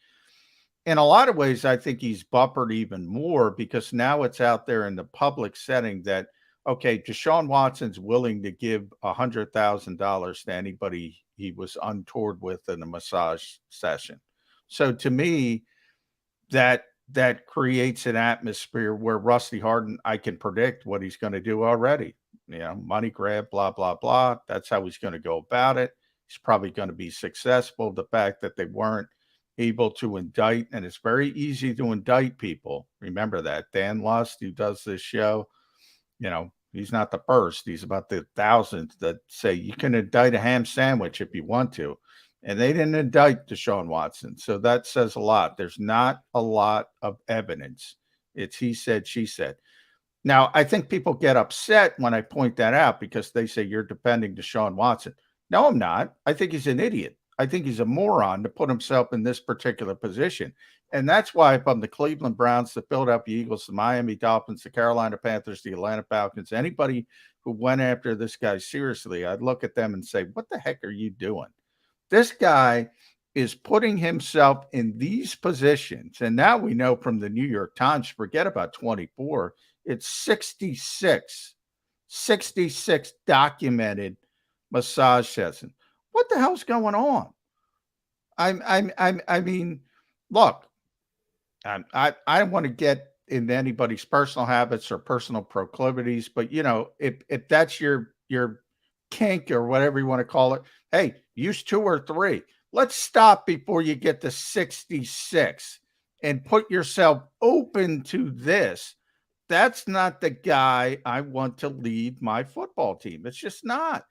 in a lot of ways, I think he's buffered even more because now it's out there in the public setting that, okay, Deshaun Watson's willing to give $100,000 to anybody he was untoward with in a massage session. So to me, that creates an atmosphere where Rusty Harden, I can predict what he's going to do already. Money grab, blah, blah, blah. That's how he's going to go about it. He's probably going to be successful. The fact that they weren't able to indict, and it's very easy to indict people. Remember that. Dan Lust, who does this show, he's not the first. He's about the 1,000th that say you can indict a ham sandwich if you want to. and they didn't indict Deshaun Watson. So that says a lot. There's not a lot of evidence. It's he said, she said. Now, I think people get upset when I point that out because they say you're defending Deshaun Watson. No, I'm not. I think he's an idiot. I think he's a moron to put himself in this particular position. And that's why if I'm the Cleveland Browns, the Philadelphia Eagles, the Miami Dolphins, the Carolina Panthers, the Atlanta Falcons, anybody who went after this guy seriously, I'd look at them and say, what the heck are you doing? This guy is putting himself in these positions. And now we know from the New York Times, forget about 24, it's 66 documented massage sessions. What the hell's going on? I mean, look, I don't want to get into anybody's personal habits or personal proclivities, but you know, if that's your kink or whatever you want to call it, hey, use 2 or 3. Let's stop before you get to 66 and put yourself open to this. That's not the guy I want to lead my football team. It's just not.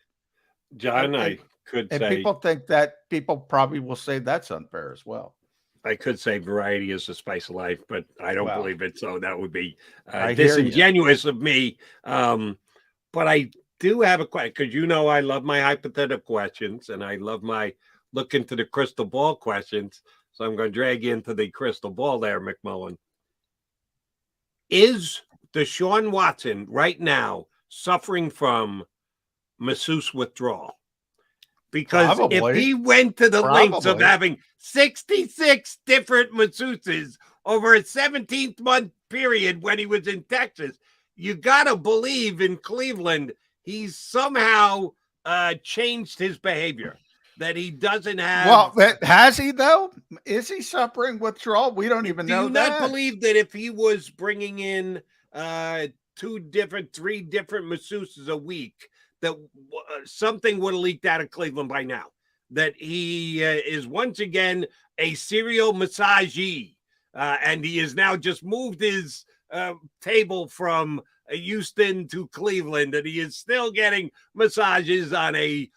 John, I could say. People think that, people probably will say that's unfair as well. I could say variety is the spice of life, but I don't believe it. So that would be I disingenuous of me. But I do have a question because you know I love my hypothetical questions and I love my look into the crystal ball questions. So I'm going to drag you into the crystal ball there, McMullen. Is Deshaun Watson right now suffering from masseuse withdrawal? Because if he went to the lengths of having 66 different masseuses over a 17-month period when he was in Texas, you got to believe in Cleveland he's somehow changed his behavior, that he doesn't have. Well, has he, though? Is he suffering withdrawal? We don't even know that. Do you not believe that if he was bringing in 3 different masseuses a week, that something would have leaked out of Cleveland by now, that he is once again a serial massagee, and he has now just moved his table from Houston to Cleveland, and he is still getting massages on a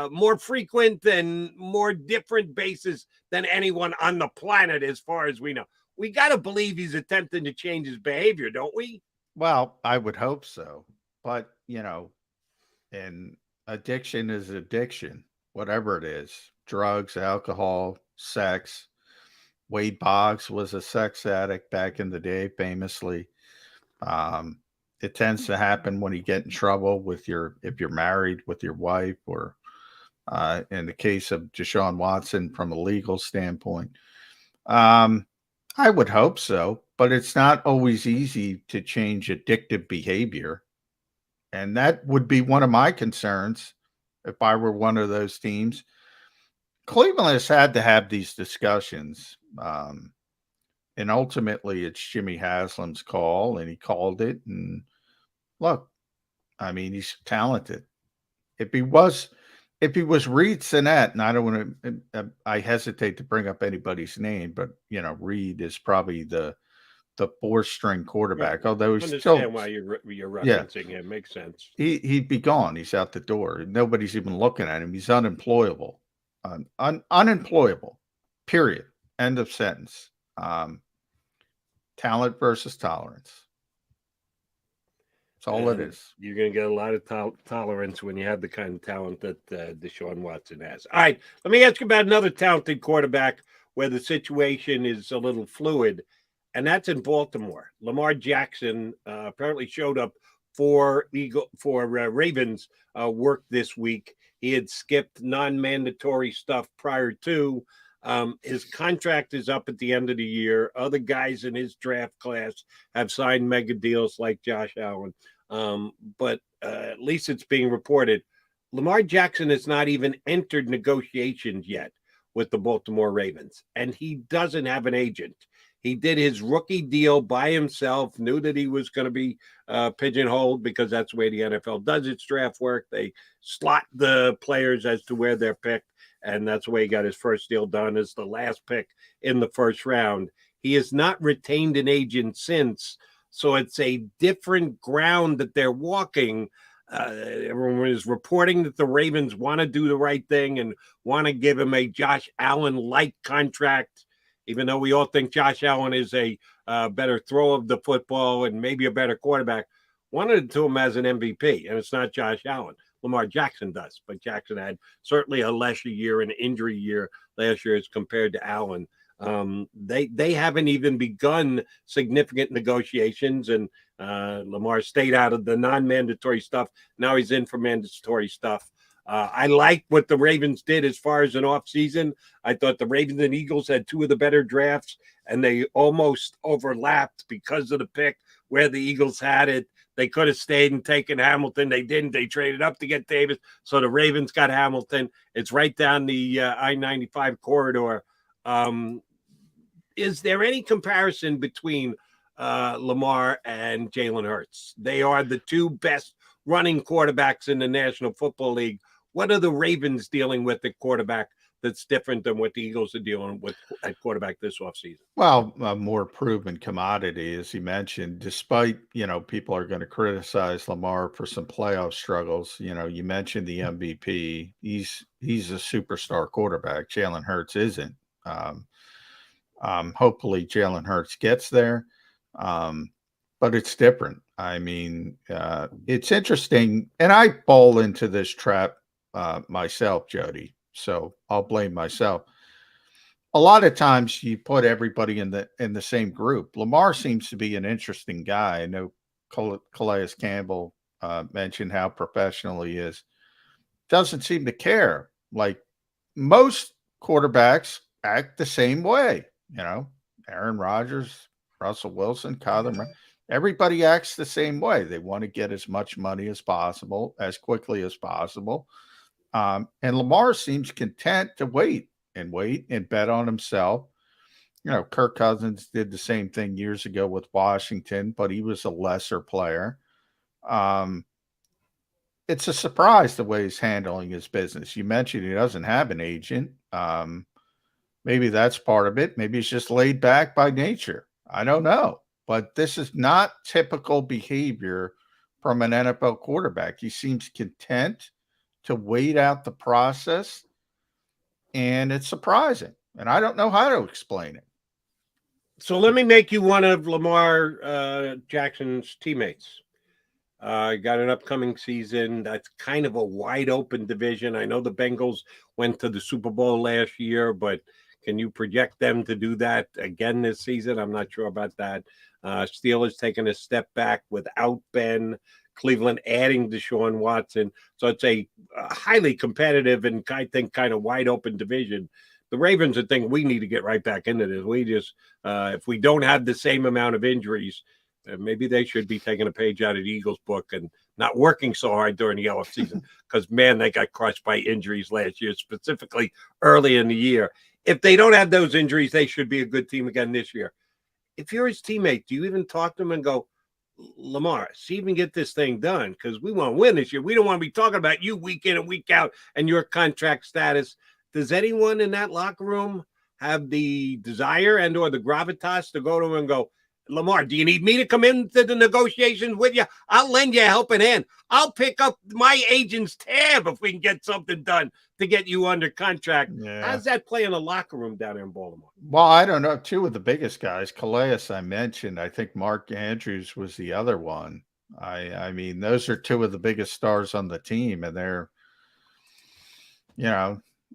more frequent and more different basis than anyone on the planet, as far as we know. We got to believe he's attempting to change his behavior, don't we? Well, I would hope so. But, you know, and addiction is addiction, whatever it is, drugs, alcohol, sex. Wade Boggs was a sex addict back in the day, famously. It tends to happen when you get in trouble with if you're married with your wife, or in the case of Deshaun Watson, from a legal standpoint. I would hope so, but it's not always easy to change addictive behavior. And that would be one of my concerns if I were one of those teams. Cleveland has had to have these discussions. And ultimately, it's Jimmy Haslam's call, and he called it. And look, I mean, he's talented. If he was Reed Sinnett, and I don't want to, I hesitate to bring up anybody's name, but, you know, Reed is probably the 4th-string quarterback, although he's still. I understand why you're referencing him. Makes sense. He'd be gone. He's out the door. Nobody's even looking at him. He's unemployable. Unemployable. Period. End of sentence. Talent versus tolerance. That's all it is. You're going to get a lot of tolerance when you have the kind of talent that Deshaun Watson has. All right, let me ask you about another talented quarterback where the situation is a little fluid, and that's in Baltimore. Lamar Jackson apparently showed up for Ravens work this week. He had skipped non-mandatory stuff prior to. His contract is up at the end of the year. Other guys in his draft class have signed mega deals like Josh Allen. But at least it's being reported, Lamar Jackson has not even entered negotiations yet with the Baltimore Ravens, and he doesn't have an agent. He did his rookie deal by himself, knew that he was going to be pigeonholed because that's the way the NFL does its draft work. They slot the players as to where they're picked, and that's the way he got his first deal done as the last pick in the first round. He has not retained an agent since, so it's a different ground that they're walking. Everyone is reporting that the Ravens want to do the right thing and want to give him a Josh Allen-like contract, even though we all think Josh Allen is a better thrower of the football and maybe a better quarterback. Wanted to him as an MVP, and it's not Josh Allen. Lamar Jackson does, but Jackson had certainly a lesser year, an injury year last year as compared to Allen. They haven't even begun significant negotiations, and Lamar stayed out of the non-mandatory stuff. Now he's in for mandatory stuff. I like what the Ravens did as far as an offseason. I thought the Ravens and Eagles had two of the better drafts, and they almost overlapped because of the pick where the Eagles had it. They could have stayed and taken Hamilton. They didn't. They traded up to get Davis. So the Ravens got Hamilton. It's right down the I-95 corridor. Is there any comparison between Lamar and Jalen Hurts? They are the two best running quarterbacks in the National Football League. What are the Ravens dealing with at quarterback that's different than what the Eagles are dealing with at quarterback this offseason? Well, a more proven commodity, as you mentioned, despite, people are going to criticize Lamar for some playoff struggles. You mentioned the MVP. He's a superstar quarterback. Jalen Hurts isn't. Hopefully Jalen Hurts gets there. But it's different. I mean, it's interesting. And I fall into this trap myself, Jody. So I'll blame myself. A lot of times you put everybody in the same group. Lamar seems to be an interesting guy. I know Calais Campbell mentioned how professional he is. Doesn't seem to care. Like most quarterbacks act the same way. Aaron Rodgers, Russell Wilson, Kyler Murray. Everybody acts the same way. They want to get as much money as possible, as quickly as possible. And Lamar seems content to wait and bet on himself. Kirk Cousins did the same thing years ago with Washington, but he was a lesser player. It's a surprise the way he's handling his business. You mentioned he doesn't have an agent. Maybe that's part of it. Maybe he's just laid back by nature. I don't know. But this is not typical behavior from an NFL quarterback. He seems content to wait out the process, and it's surprising. And I don't know how to explain it. So let me make you one of Lamar Jackson's teammates. Got an upcoming season. That's kind of a wide open division. I know the Bengals went to the Super Bowl last year, but can you project them to do that again this season? I'm not sure about that. Steelers taking a step back without Ben. Cleveland adding Deshaun Watson. So it's a highly competitive and I think kind of wide open division. The Ravens are thinking we need to get right back into this. We just, if we don't have the same amount of injuries, maybe they should be taking a page out of the Eagles book and not working so hard during the offseason because, man, they got crushed by injuries last year, specifically early in the year. If they don't have those injuries, they should be a good team again this year. If you're his teammate, do you even talk to him and go, Lamar, see if you can get this thing done because we want to win this year. We don't want to be talking about you week in and week out and your contract status. Does anyone in that locker room have the desire and or the gravitas to go to him and go, Lamar, do you need me to come into the negotiations with you? I'll lend you a helping hand. I'll pick up my agent's tab if we can get something done to get you under contract. Yeah. How's that play in the locker room down there in Baltimore? Well, I don't know. Two of the biggest guys, Calais, I mentioned. I think Mark Andrews was the other one. I mean, those are two of the biggest stars on the team, and they're,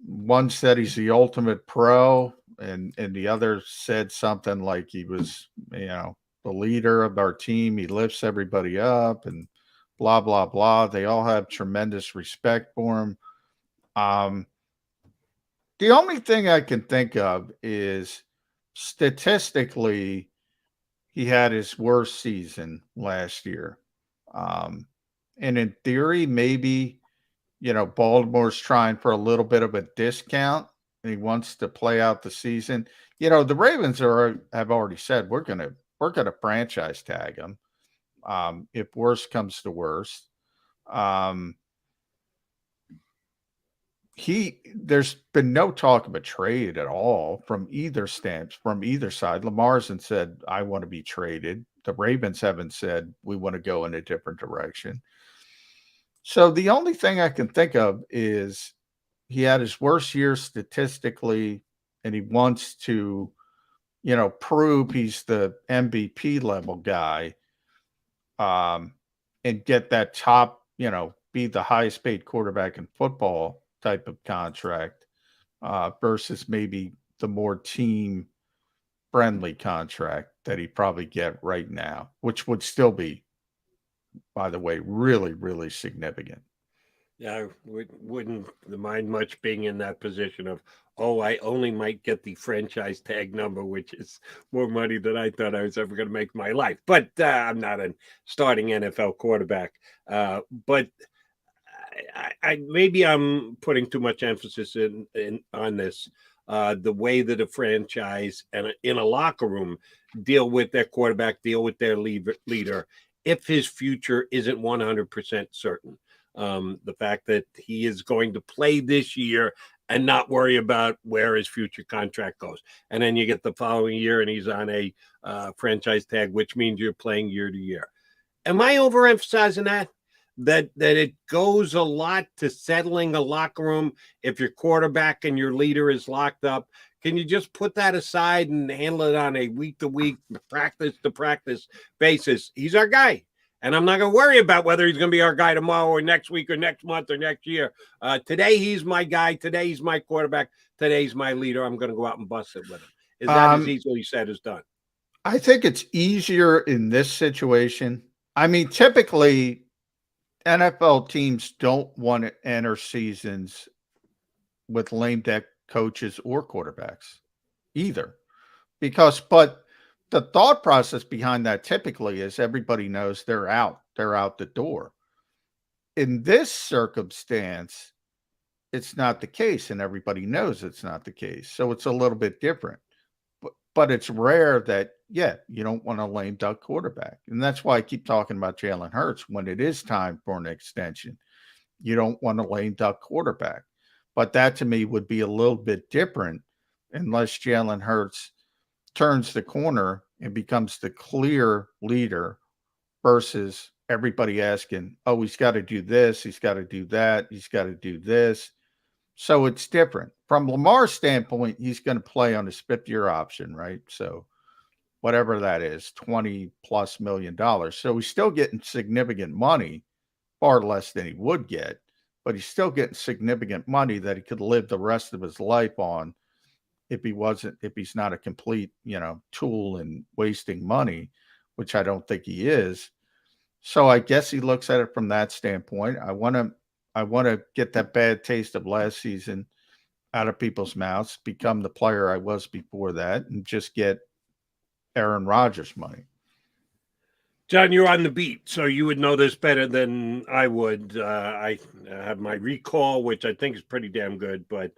one said he's the ultimate pro. And the other said something like he was, the leader of our team. He lifts everybody up and blah, blah, blah. They all have tremendous respect for him. The only thing I can think of is statistically, he had his worst season last year. And in theory, maybe, Baltimore's trying for a little bit of a discount. And he wants to play out the season. The Ravens have already said we're gonna franchise tag him if worst comes to worst. There's been no talk of a trade at all from either side. Lamar hasn't said I want to be traded. The Ravens haven't said we want to go in a different direction. So the only thing I can think of is he had his worst year statistically, and he wants to, prove he's the MVP level guy, and get that top, be the highest paid quarterback in football type of contract, versus maybe the more team friendly contract that he probably get right now, which would still be, by the way, really, really significant. Yeah, I wouldn't mind much being in that position of, oh, I only might get the franchise tag number, which is more money than I thought I was ever going to make in my life. But I'm not a starting NFL quarterback. But I maybe I'm putting too much emphasis on this. The way that a franchise and in a locker room deal with their quarterback, deal with their leader, if his future isn't 100% certain. The fact that he is going to play this year and not worry about where his future contract goes. And then you get the following year and he's on a franchise tag, which means you're playing year to year. Am I overemphasizing that? That it goes a lot to settling a locker room if your quarterback and your leader is locked up. Can you just put that aside and handle it on a week-to-week, practice-to-practice basis? He's our guy. And I'm not going to worry about whether he's going to be our guy tomorrow or next week or next month or next year. Today, he's my guy. Today, he's my quarterback. Today's my leader. I'm going to go out and bust it with him. Is that as easily said as done? I think it's easier in this situation. I mean, typically, NFL teams don't want to enter seasons with lame duck coaches or quarterbacks either. But the thought process behind that typically is everybody knows they're out the door. In this circumstance, it's not the case, and everybody knows it's not the case. So it's a little bit different. But it's rare that, you don't want a lame duck quarterback. And that's why I keep talking about Jalen Hurts. When it is time for an extension, you don't want a lame duck quarterback. But that to me would be a little bit different unless Jalen Hurts turns the corner and becomes the clear leader versus everybody asking, oh, he's got to do this, he's got to do that, he's got to do this. So it's different. From Lamar's standpoint, he's going to play on his fifth-year option, right? So whatever that is, $20+ million. So he's still getting significant money, far less than he would get, but he's still getting significant money that he could live the rest of his life on if he's not a complete, tool and wasting money, which I don't think he is. So I guess he looks at it from that standpoint. I want to get that bad taste of last season out of people's mouths, become the player I was before that, and just get Aaron Rodgers money. John, you're on the beat, so you would know this better than I would. I have my recall, which I think is pretty damn good, but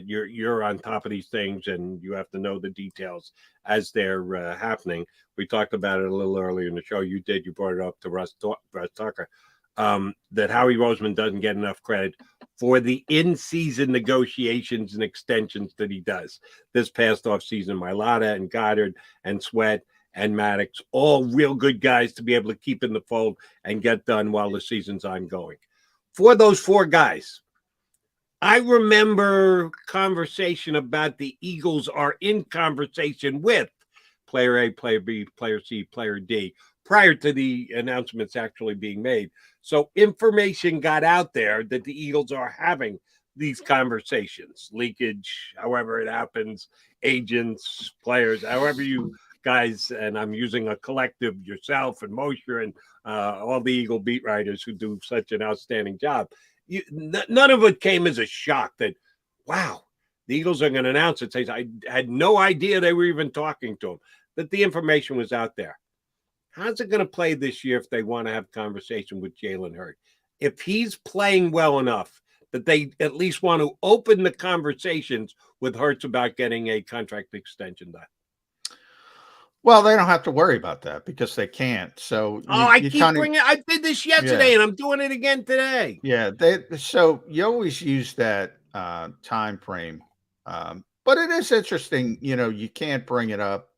you're on top of these things, and you have to know the details as they're happening. We talked about it a little earlier in the show. You brought it up to Russ Tucker, that Howie Roseman doesn't get enough credit for the in-season negotiations and extensions that he does. This past offseason, Mailata and Goddard and Sweat and Maddox, all real good guys to be able to keep in the fold and get done while the season's ongoing. For those four guys, I remember conversation about the Eagles are in conversation with player A, player B, player C, player D, prior to the announcements actually being made. So information got out there that the Eagles are having these conversations, leakage, however it happens, agents, players, however you guys, and I'm using a collective, yourself and Mosher and all the Eagle beat writers who do such an outstanding job. None of it came as a shock that, wow, the Eagles are going to announce it. Says, I had no idea they were even talking to him, that the information was out there. How's it going to play this year if they want to have conversation with Jalen Hurts? If he's playing well enough that they at least want to open the conversations with Hurts about getting a contract extension done? Well, they don't have to worry about that because they can't. So I did this yesterday, and I'm doing it again today. Yeah, so you always use that time frame, but it is interesting. You can't bring it up.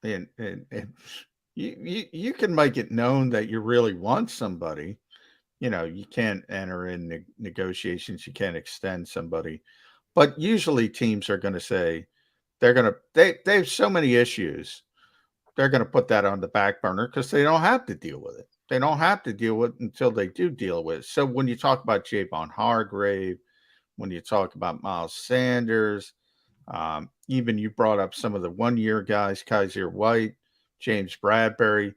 In You can make it known that you really want somebody. You can't enter in negotiations. You can't extend somebody, but usually teams are going to say they have so many issues. They're going to put that on the back burner because they don't have to deal with it. They don't have to deal with it until they do deal with it. So when you talk about Javon Hargrave, when you talk about Miles Sanders, even you brought up some of the one-year guys, Kaiser White, James Bradbury,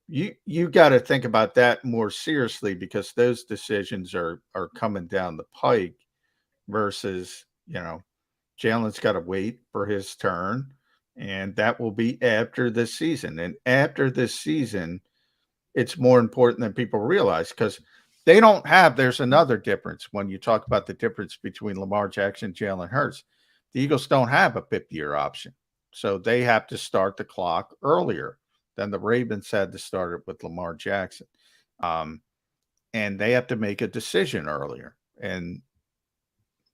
you got to think about that more seriously because those decisions are coming down the pike versus, Jalen's got to wait for his turn, and that will be after this season. And after this season, it's more important than people realize because there's another difference when you talk about the difference between Lamar Jackson and Jalen Hurts. The Eagles don't have a 50-year option, so they have to start the clock earlier than the Ravens had to start it with Lamar Jackson. And they have to make a decision earlier. And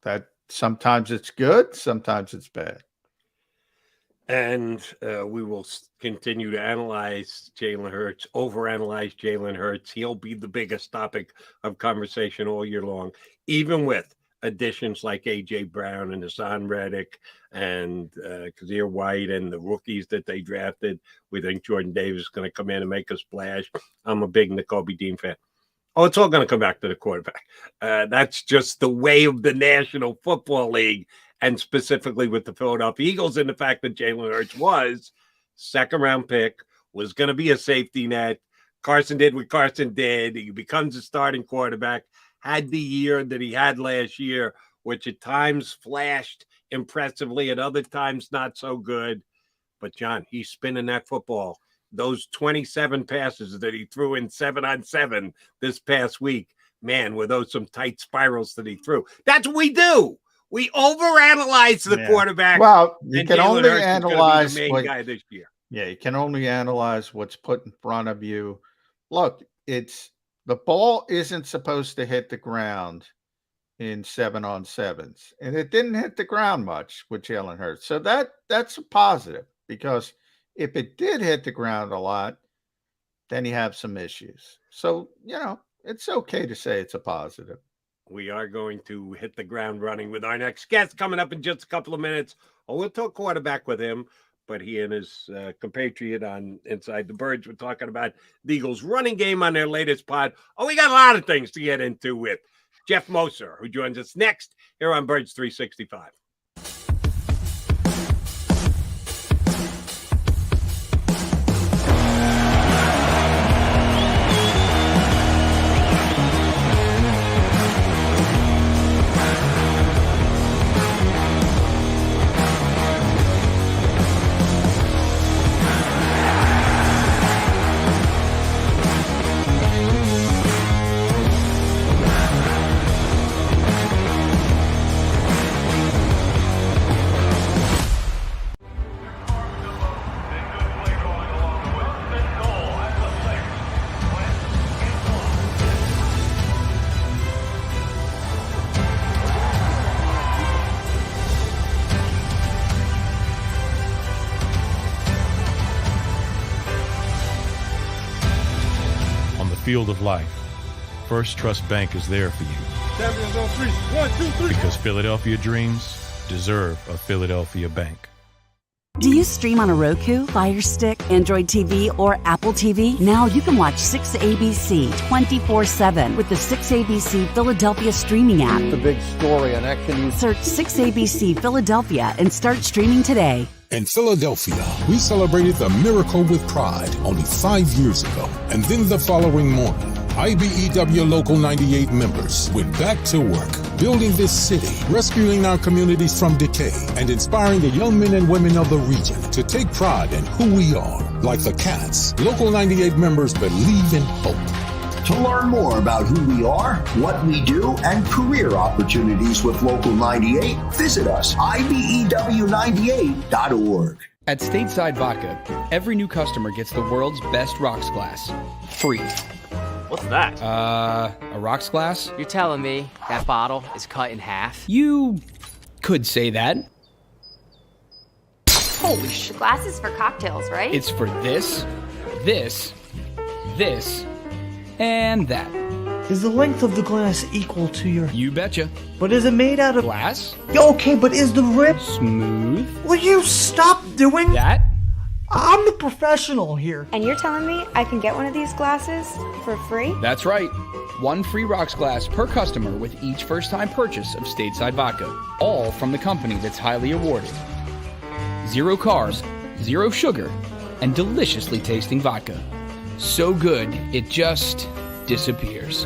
that sometimes it's good, sometimes it's bad. And we will continue to analyze Jalen Hurts, overanalyze Jalen Hurts. He'll be the biggest topic of conversation all year long, even with additions like A.J. Brown and Hassan Reddick and Kazir White and the rookies that they drafted. We think Jordan Davis is going to come in and make a splash. I'm a big Nakobe Dean fan. Oh, it's all going to come back to the quarterback. That's just the way of the National Football League, and specifically with the Philadelphia Eagles, and the fact that Jalen Hurts was second-round pick, was going to be a safety net. Carson did what Carson did. He becomes a starting quarterback, had the year that he had last year, which at times flashed impressively, at other times not so good. But, John, he's spinning that football. Those 27 passes that he threw in 7-on-7 this past week, man, were those some tight spirals that he threw. That's what we do. We overanalyze the quarterback. Well, you can only analyze the main guy this year. Yeah, you can only analyze what's put in front of you. Look, the ball isn't supposed to hit the ground in 7-on-7s, and it didn't hit the ground much with Jalen Hurts. So that's a positive, because if it did hit the ground a lot, then you have some issues. So, it's okay to say it's a positive. We are going to hit the ground running with our next guest coming up in just a couple of minutes. We'll talk quarterback with him, but he and his compatriot on Inside the Birds were talking about the Eagles' running game on their latest pod. We got a lot of things to get into with Jeff Mosher, who joins us next here on Birds 365. Field of life, First Trust Bank is there for you. Champions on 3. 1, 2, 3. Because Philadelphia dreams deserve a Philadelphia bank. Do you stream on a Roku, Fire Stick, Android TV, or Apple TV? Now you can watch 6ABC 24/7 with the 6ABC Philadelphia streaming app. The big story on Action News. Search 6ABC Philadelphia and start streaming today. In Philadelphia, we celebrated the miracle with pride only 5 years ago. And then the following morning, IBEW Local 98 members went back to work, building this city, rescuing our communities from decay, and inspiring the young men and women of the region to take pride in who we are. Like the Cats, Local 98 members believe in hope. To learn more about who we are, what we do, and career opportunities with Local 98, visit us, IBEW98.org. At Stateside Vodka, every new customer gets the world's best rocks glass, free. What's that? A rocks glass? You're telling me that bottle is cut in half? You could say that. Holy shit. The glass is for cocktails, right? It's for this, and that. Is the length of the glass equal to your... You betcha. But is it made out of... Glass? Yeah, okay, but is the rip... Smooth? Will you stop doing... That? I'm the professional here. And you're telling me I can get one of these glasses for free? That's right. 1 free rocks glass per customer with each first-time purchase of Stateside Vodka. All from the company that's highly awarded. 0 carbs, 0 sugar, and deliciously tasting vodka. So good, it just disappears.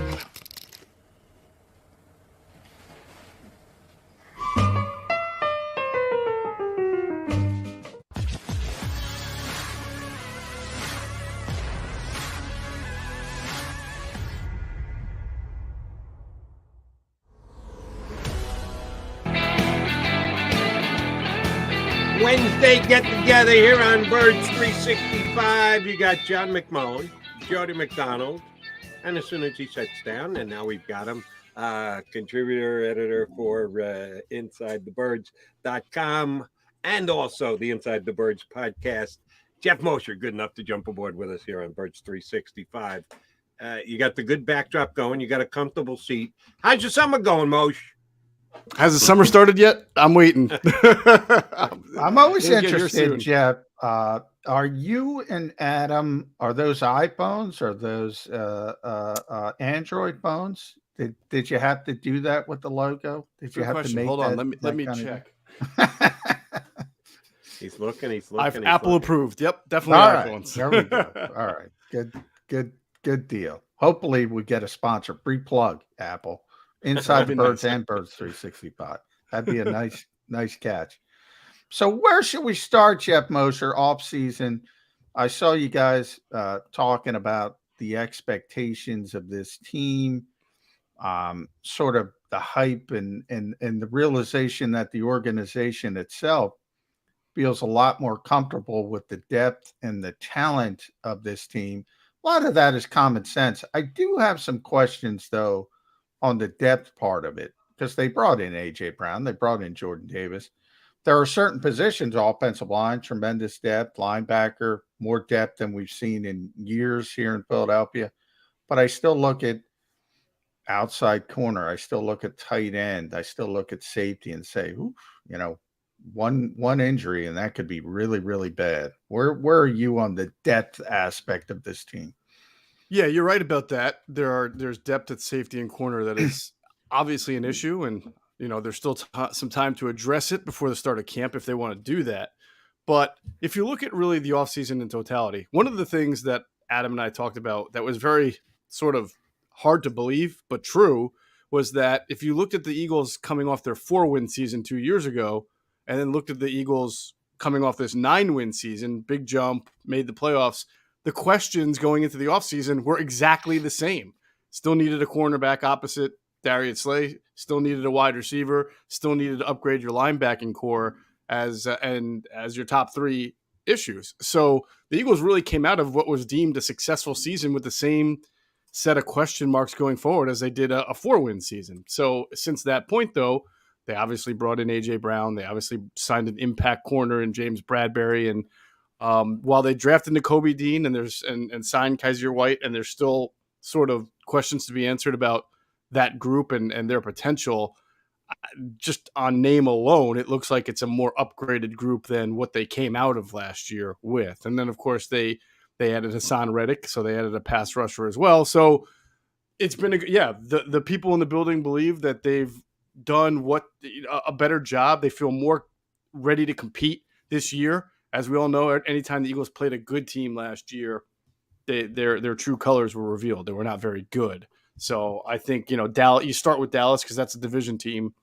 Wednesday get together here on Birds 365. You got John McMullen, Jody McDonald, and as soon as he sits down, and now we've got him, contributor, editor for InsideTheBirds.com and also the Inside the Birds podcast, Jeff Mosher, good enough to jump aboard with us here on Birds 365. You got the good backdrop going. You got a comfortable seat. How's your summer going, Moshe? Has the summer started yet? I'm waiting. I'm always interested, Jeff. Are you and Adam, are those iPhones or those Android phones? Did you have to do that with the logo? Did you have to make Hold on, that, let me check. He's looking. I've Apple approved. Yep, definitely iPhones. There we go. All right. Good deal. Hopefully we get a sponsor. Free plug, Apple. Inside the Birds and Birds 365. That'd be a nice catch. So where should we start, Jeff Mosher, off season? I saw you guys talking about the expectations of this team, sort of the hype and the realization that the organization itself feels a lot more comfortable with the depth and the talent of this team. A lot of that is common sense. I do have some questions, though, on the depth part of it, because they brought in A.J. Brown, they brought in Jordan Davis. There are certain positions, offensive line, tremendous depth, linebacker, more depth than we've seen in years here in Philadelphia. But I still look at outside corner. I still look at tight end. I still look at safety and say, oof, one injury and that could be really, really bad. Where are you on the depth aspect of this team? Yeah, you're right about that. There's depth at safety and corner that is obviously an issue, and there's still some time to address it before the start of camp if they want to do that. But if you look at really the offseason in totality, one of the things that Adam and I talked about that was very sort of hard to believe but true was that if you looked at the Eagles coming off their 4-win season 2 years ago and then looked at the Eagles coming off this 9-win season, big jump, made the playoffs, the questions going into the offseason were exactly the same. Still needed a cornerback opposite Darius Slay, still needed a wide receiver, still needed to upgrade your linebacking core as your top 3 issues. So the Eagles really came out of what was deemed a successful season with the same set of question marks going forward as they did a 4-win season. So since that point, though, they obviously brought in A.J. Brown. They obviously signed an impact corner in James Bradbury. And while they drafted Nakobe Dean and signed Kaiser White, and there's still sort of questions to be answered about that group and their potential, just on name alone, it looks like it's a more upgraded group than what they came out of last year with. And then, of course, they added Hassan Reddick, so they added a pass rusher as well. So it's been the people in the building believe that they've done a better job. They feel more ready to compete this year. As we all know, anytime the Eagles played a good team last year, their true colors were revealed. They were not very good. So I think, Dallas, you start with Dallas because that's a division team.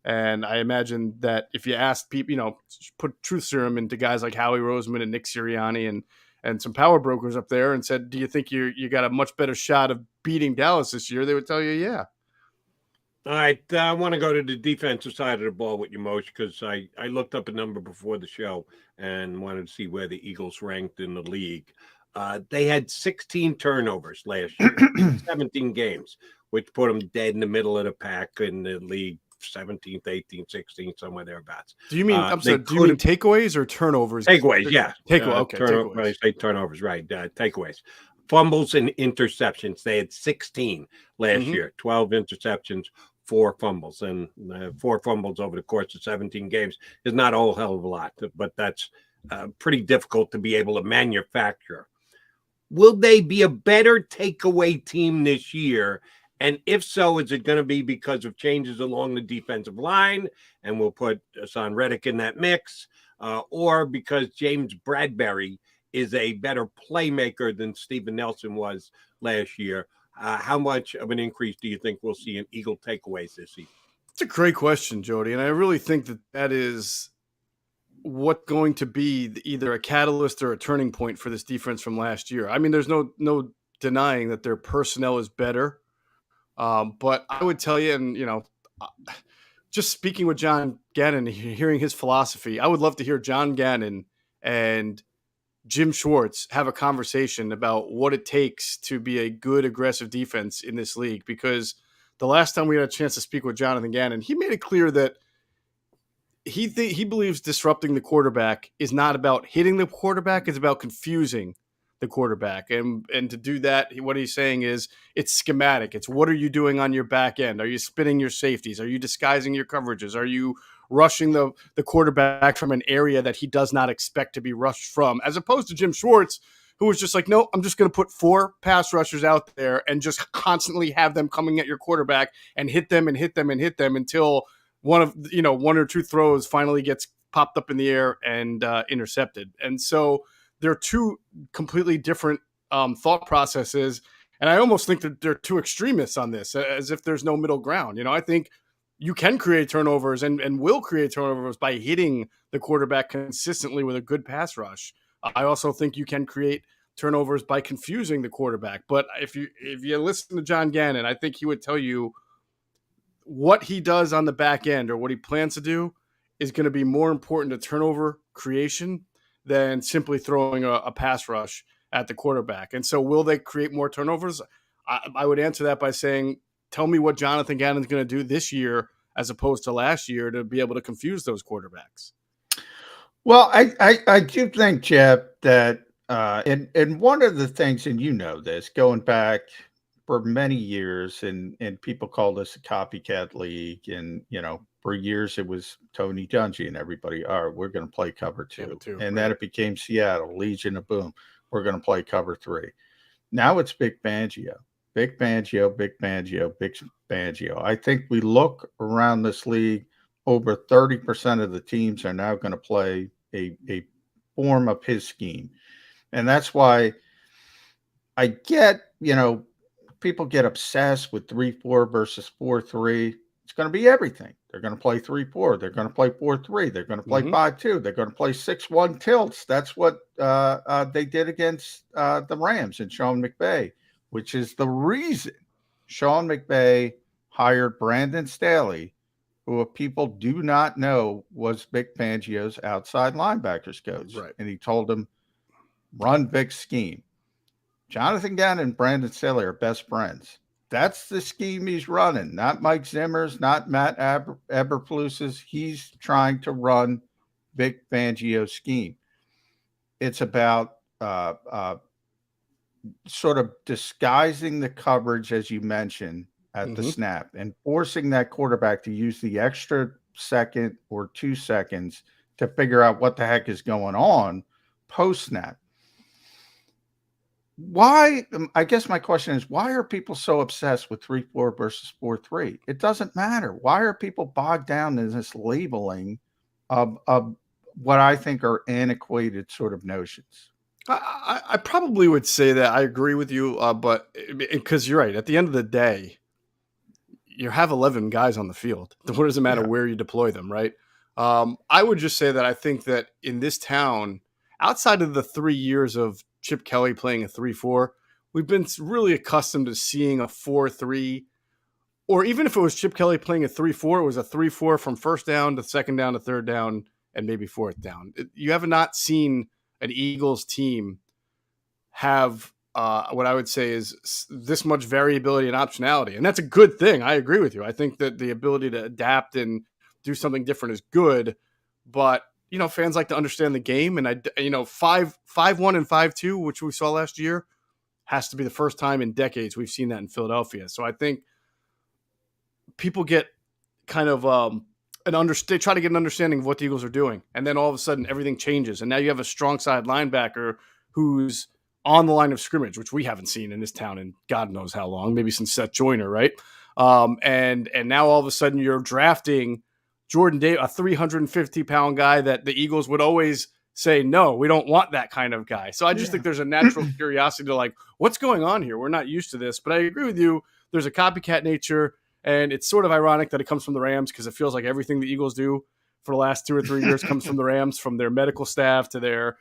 And I imagine that if you ask people, put truth serum into guys like Howie Roseman and Nick Sirianni and some power brokers up there and said, do you think you got a much better shot of beating Dallas this year? They would tell you, yeah. All right. I want to go to the defensive side of the ball with you, Moshe, because I looked up a number before the show and wanted to see where the Eagles ranked in the league. They had 16 turnovers last year, 17 games, which put them dead in the middle of the pack in the league 17th, 18th, 16th, somewhere thereabouts. Do you mean takeaways or turnovers? Takeaways, yeah. Okay, takeaways. When I say turnovers, right. Takeaways. Fumbles and interceptions. They had 16 last year, 12 interceptions, 4 fumbles. And 4 fumbles over the course of 17 games is not a whole hell of a lot, but that's pretty difficult to be able to manufacture. Will they be a better takeaway team this year? And if so, is it going to be because of changes along the defensive line? And we'll put Hassan Reddick in that mix. Or because James Bradbury is a better playmaker than Steven Nelson was last year. How much of an increase do you think we'll see in Eagle takeaways this season? It's a great question, Jody. And I really think that is what's going to be either a catalyst or a turning point for this defense from last year. I mean, there's no denying that their personnel is better. But I would tell you, and, just speaking with John Gannon, hearing his philosophy, I would love to hear John Gannon and Jim Schwartz have a conversation about what it takes to be a good, aggressive defense in this league. Because the last time we had a chance to speak with Jonathan Gannon, he made it clear that he believes disrupting the quarterback is not about hitting the quarterback, it's about confusing the quarterback. And to do that, what he's saying is it's schematic. It's what are you doing on your back end? Are you spinning your safeties? Are you disguising your coverages? Are you rushing the quarterback from an area that he does not expect to be rushed from? As opposed to Jim Schwartz, who was just like, no, I'm just going to put 4 pass rushers out there and just constantly have them coming at your quarterback and hit them and hit them and hit them until one or 2 throws finally gets popped up in the air and intercepted. And so they're 2 completely different thought processes. And I almost think that they're 2 extremists on this, as if there's no middle ground. I think you can create turnovers and will create turnovers by hitting the quarterback consistently with a good pass rush. I also think you can create turnovers by confusing the quarterback. But if you listen to John Gannon, I think he would tell you what he does on the back end or what he plans to do is going to be more important to turnover creation than simply throwing a pass rush at the quarterback. And so will they create more turnovers? I would answer that by saying, tell me what Jonathan Gannon's going to do this year as opposed to last year to be able to confuse those quarterbacks. Well, I do think, Jeff, that and one of the things, and this, going back for many years, and people call this a copycat league, and for years it was Tony Dungy and everybody, all right, we're going to play cover 2. And then it became Seattle, Legion of Boom, we're going to play cover 3. Now it's Big Fangio. Big Fangio, Big Fangio, Big Fangio. I think we look around this league, over 30% of the teams are now going to play a form of his scheme. And that's why I get, people get obsessed with 3-4 versus 4-3. It's going to be everything. They're going to play 3-4. They're going to play 4-3. They're going to play 5-2. They're going to play 6-1 tilts. That's what they did against the Rams and Sean McVay, which is the reason Sean McVay hired Brandon Staley, who people do not know was Vic Fangio's outside linebackers coach. Right. And he told him, run Vic's scheme. Jonathan Gannon and Brandon Staley are best friends. That's the scheme he's running, not Mike Zimmer's, not Matt Eberflus's. He's trying to run Vic Fangio's scheme. It's about sort of disguising the coverage, as you mentioned, at the snap and forcing that quarterback to use the extra second or 2 seconds to figure out what the heck is going on post-snap. Why? I guess my question is, why are people so obsessed with 3-4 versus 4-3? It doesn't matter. Why are people bogged down in this labeling of what I think are antiquated sort of notions? I probably would say that I agree with you, but because you're right. At the end of the day, you have 11 guys on the field. What does it matter where you deploy them, right? I would just say that I think that in this town, outside of the 3 years of Chip Kelly playing a 3-4, we've been really accustomed to seeing a 4-3, or even if it was Chip Kelly playing a 3-4, it was a 3-4 from first down to second down to third down and maybe fourth down. You have not seen an Eagles team have what I would say is this much variability and optionality. And that's a good thing. I agree with you. I think that the ability to adapt and do something different is good. But, fans like to understand the game. And, 5-1 and 5-2, which we saw last year, has to be the first time in decades we've seen that in Philadelphia. So I think people get kind of they try to get an understanding of what the Eagles are doing. And then all of a sudden everything changes. And now you have a strong side linebacker who's on the line of scrimmage, which we haven't seen in this town in God knows how long, maybe since Seth Joyner, right? And now all of a sudden you're drafting Jordan Davis, a 350-pound guy that the Eagles would always say, no, we don't want that kind of guy. So I just think there's a natural curiosity to like, what's going on here? We're not used to this. But I agree with you. There's a copycat nature, and it's sort of ironic that it comes from the Rams because it feels like everything the Eagles do for the last 2 or 3 years comes from the Rams, from their medical staff to their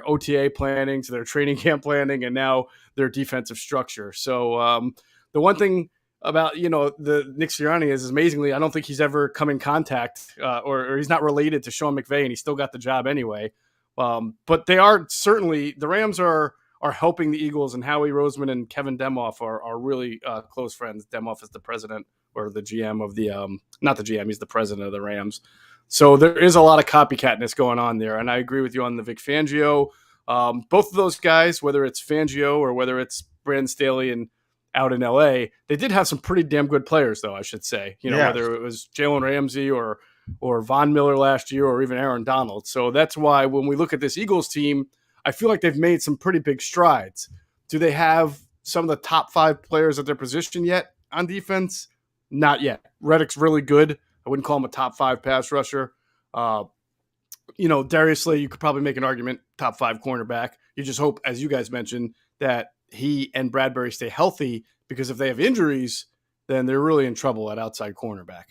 OTA planning to their training camp planning, and now their defensive structure. So the one thing about, the Nick Sirianni is amazingly, I don't think he's ever come in contact or he's not related to Sean McVay, and he still got the job anyway. But they are certainly, the Rams are helping the Eagles, and Howie Roseman and Kevin Demoff are really close friends. Demoff is the president or the GM of the, not the GM, he's the president of the Rams. So there is a lot of copycatness going on there. And I agree with you on the Vic Fangio. Both of those guys, whether it's Fangio or whether it's Brandon Staley and out in LA, they did have some pretty damn good players, though, I should say. Whether it was Jalen Ramsey or Von Miller last year or even Aaron Donald. So that's why when we look at this Eagles team, I feel like they've made some pretty big strides. Do they have some of the top 5 players at their position yet on defense? Not yet. Reddick's really good. I wouldn't call him a top 5 pass rusher. Darius Slay, you could probably make an argument, top 5 cornerback. You just hope, as you guys mentioned, that he and Bradbury stay healthy, because if they have injuries, then they're really in trouble at outside cornerback.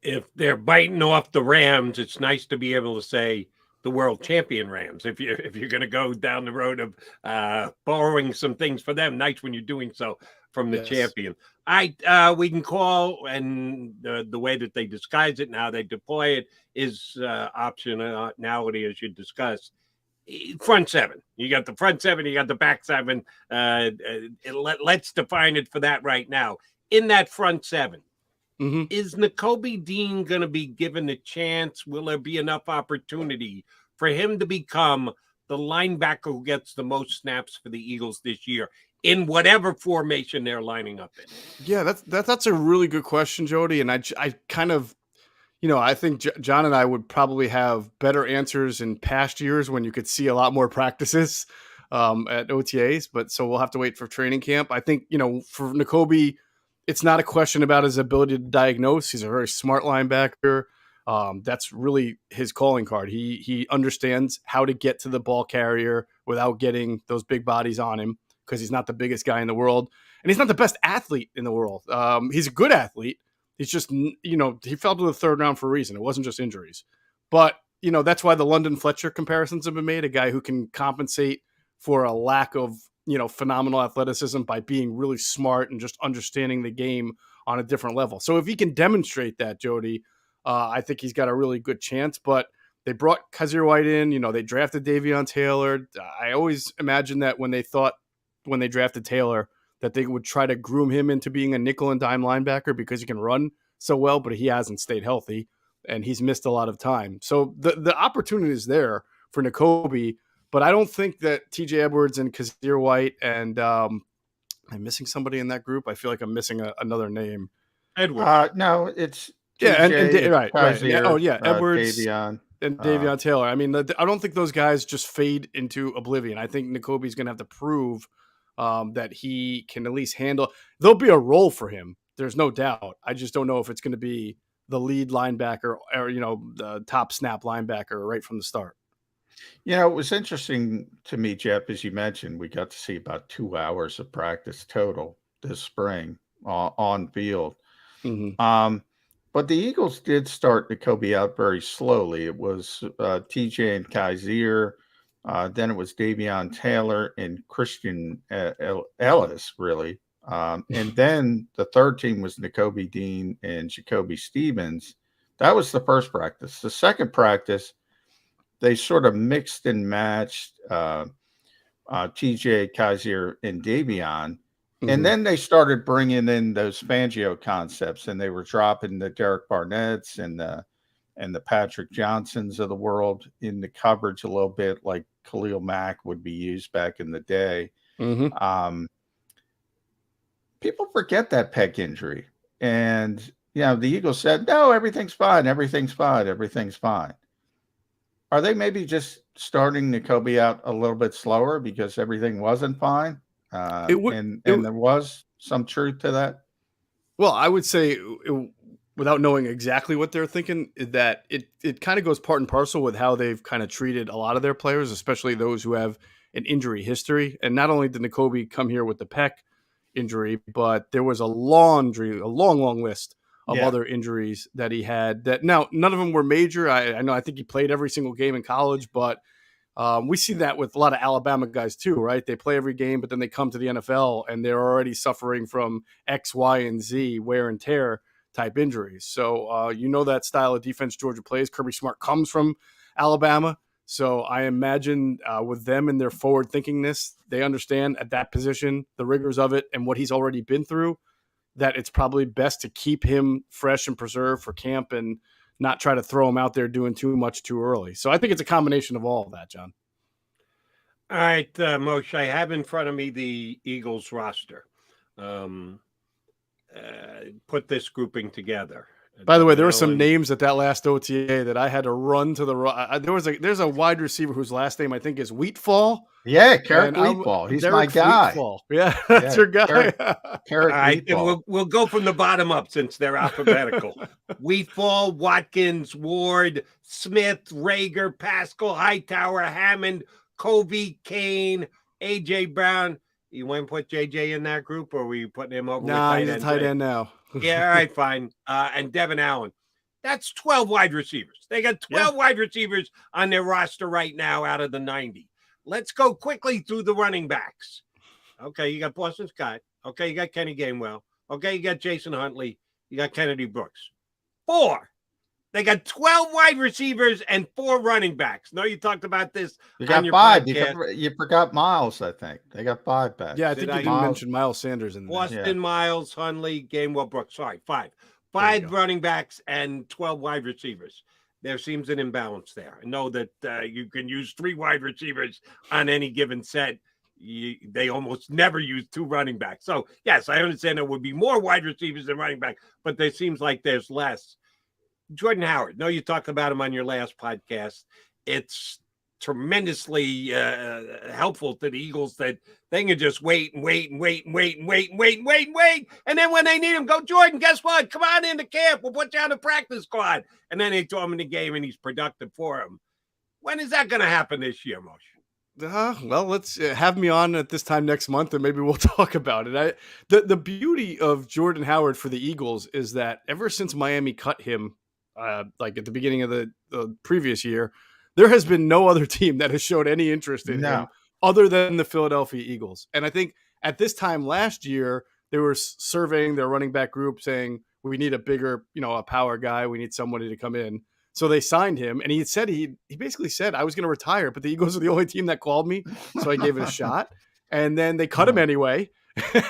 If they're biting off the Rams, it's nice to be able to say the world champion Rams. If you're going to go down the road of borrowing some things for them, nice when you're doing so from the champion. We can call, and the way that they disguise it now, they deploy it, is optionality, as you discussed. Front 7. You got the front 7, you got the back 7. Let's define it for that right now. In that front 7, is Nakobe Dean going to be given a chance? Will there be enough opportunity for him to become the linebacker who gets the most snaps for the Eagles this year, in whatever formation they're lining up in? Yeah, that's a really good question, Jody. And I kind of, I think John and I would probably have better answers in past years when you could see a lot more practices at OTAs. But so we'll have to wait for training camp. I think, for Nakobe, it's not a question about his ability to diagnose. He's a very smart linebacker. That's really his calling card. He understands how to get to the ball carrier without getting those big bodies on him, because he's not the biggest guy in the world. And he's not the best athlete in the world. He's a good athlete. He's just, he fell to the 3rd round for a reason. It wasn't just injuries. But, that's why the London Fletcher comparisons have been made, a guy who can compensate for a lack of, phenomenal athleticism by being really smart and just understanding the game on a different level. So if he can demonstrate that, Jody, I think he's got a really good chance. But they brought Kazir White in, they drafted Davion Taylor. I always imagined that when they drafted Taylor, that they would try to groom him into being a nickel and dime linebacker because he can run so well, but he hasn't stayed healthy and he's missed a lot of time. So the opportunity is there for Nakobe, but I don't think that TJ Edwards and Kazir White and I'm missing somebody in that group. I feel like I'm missing another name. Edwards. No, it's TJ, right. Kazir, Edwards Davion. And Davion Taylor. I mean, I don't think those guys just fade into oblivion. I think Nakobe's going to have to prove that he can at least handle. There'll be a role for him. There's no doubt. I just don't know if it's going to be the lead linebacker or, the top snap linebacker right from the start. It was interesting to me, Jeff, as you mentioned, we got to see about 2 hours of practice total this spring on field. But the Eagles did start Nakobe out very slowly. It was TJ and Kazir. Then it was Davion Taylor and Christian Ellis, really. And then the third team was Nakobe Dean and Jacoby Stevens. That was the first practice. The second practice, they sort of mixed and matched TJ, Kaiser, and Davion. Mhm. And then they started bringing in those Fangio concepts, and they were dropping the Derek Barnetts and the Patrick Johnsons of the world in the coverage a little bit, like Khalil Mack would be used back in the day. Mhm. People forget that pec injury. And, the Eagles said, no, everything's fine. Everything's fine. Everything's fine. Are they maybe just starting Nakobe out a little bit slower because everything wasn't fine? And there was some truth to that. Well, I would say, without knowing exactly what they're thinking, that it kind of goes part and parcel with how they've kind of treated a lot of their players, especially those who have an injury history. And not only did Nakobe come here with the pec injury, but there was a long list of other injuries that he had. That now none of them were major. I think he played every single game in college, but we see that with a lot of Alabama guys too, right? They play every game, but then they come to the NFL and they're already suffering from X, Y, and Z wear and tear type injuries. So that style of defense Georgia plays. Kirby Smart comes from Alabama. So I imagine with them and their forward thinkingness, they understand at that position the rigors of it and what he's already been through, that it's probably best to keep him fresh and preserved for camp and not try to throw him out there doing too much too early. So I think it's a combination of all of that, John. All right, Moshe, I have in front of me the Eagles roster. Put this grouping together. By the way, there were some names at that last OTA that I had to run to the. There's a wide receiver whose last name I think is Wheatfall. Yeah, Carrick Wheatfall. He's my guy. Wheatfall. Yeah, that's your guy. Carrick All right, Wheatfall. We'll go from the bottom up since they're alphabetical. Wheatfall, Watkins, Ward, Smith, Rager, Pascal, Hightower, Hammond, Covey, Kane, AJ Brown. You want to put JJ in that group, or were you putting him over? Nah, he's a tight end now. Yeah, all right, fine. And Devin Allen. That's 12 wide receivers. They got 12 wide receivers on their roster right now out of the 90. Let's go quickly through the running backs. Okay, you got Boston Scott. Okay, you got Kenny Gainwell. Okay, you got Jason Huntley. You got Kennedy Brooks. 4. They got 12 wide receivers and 4 running backs. No, you talked about this. You got 5. You forgot Miles, I think. They got 5 back. Yeah, I think you didn't mention Miles Sanders in there. Boston, Miles, Huntley, Gainwell, Brooks. Sorry, 5. 5 running backs and 12 wide receivers. There seems an imbalance there. I know that you can use 3 wide receivers on any given set. They almost never use 2 running backs. So, yes, I understand there would be more wide receivers than running back, but there seems like there's less. Jordan Howard. No, you talked about him on your last podcast. It's tremendously helpful to the Eagles that they can just wait. And then when they need him, go, Jordan, guess what? Come on into camp. We'll put you on the practice squad. And then they throw him in the game and he's productive for him. When is that going to happen this year, Moshe? Well, let's have me on at this time next month and maybe we'll talk about it. The beauty of Jordan Howard for the Eagles is that ever since Miami cut him, like at the beginning of the previous year, there has been no other team that has showed any interest in him other than the Philadelphia Eagles. And I think at this time last year, they were surveying their running back group saying, we need a bigger, a power guy. We need somebody to come in. So they signed him, and he said he basically said I was going to retire, but the Eagles are the only team that called me, so I gave it a shot. And then they cut him anyway,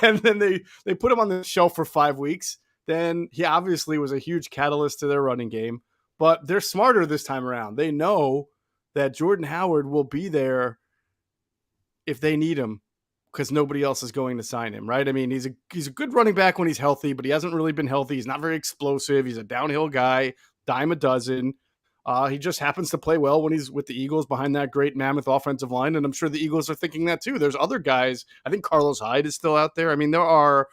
and then they put him on the shelf for 5 weeks. Then he obviously was a huge catalyst to their running game, but they're smarter this time around. They know that Jordan Howard will be there if they need him because nobody else is going to sign him, right? I mean, he's a good running back when he's healthy, but he hasn't really been healthy. He's not very explosive. He's a downhill guy, dime a dozen. He just happens to play well when he's with the Eagles behind that great mammoth offensive line, and I'm sure the Eagles are thinking that too. There's other guys. I think Carlos Hyde is still out there. I mean, there are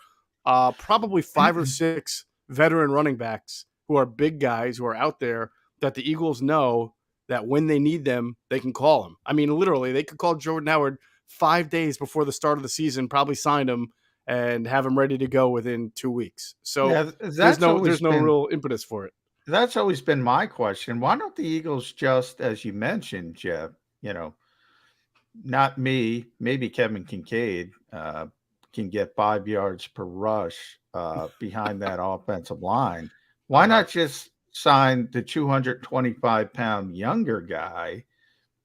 probably 5 or 6 veteran running backs who are big guys who are out there that the Eagles know that when they need them, they can call them. I mean, literally, they could call Jordan Howard 5 days before the start of the season, probably sign him and have him ready to go within 2 weeks. So there's no real impetus for it. That's always been my question. Why don't the Eagles just, as you mentioned, Jeff, not me, maybe Kevin Kincaid can get 5 yards per rush behind that offensive line. Why not just sign the 225-pound younger guy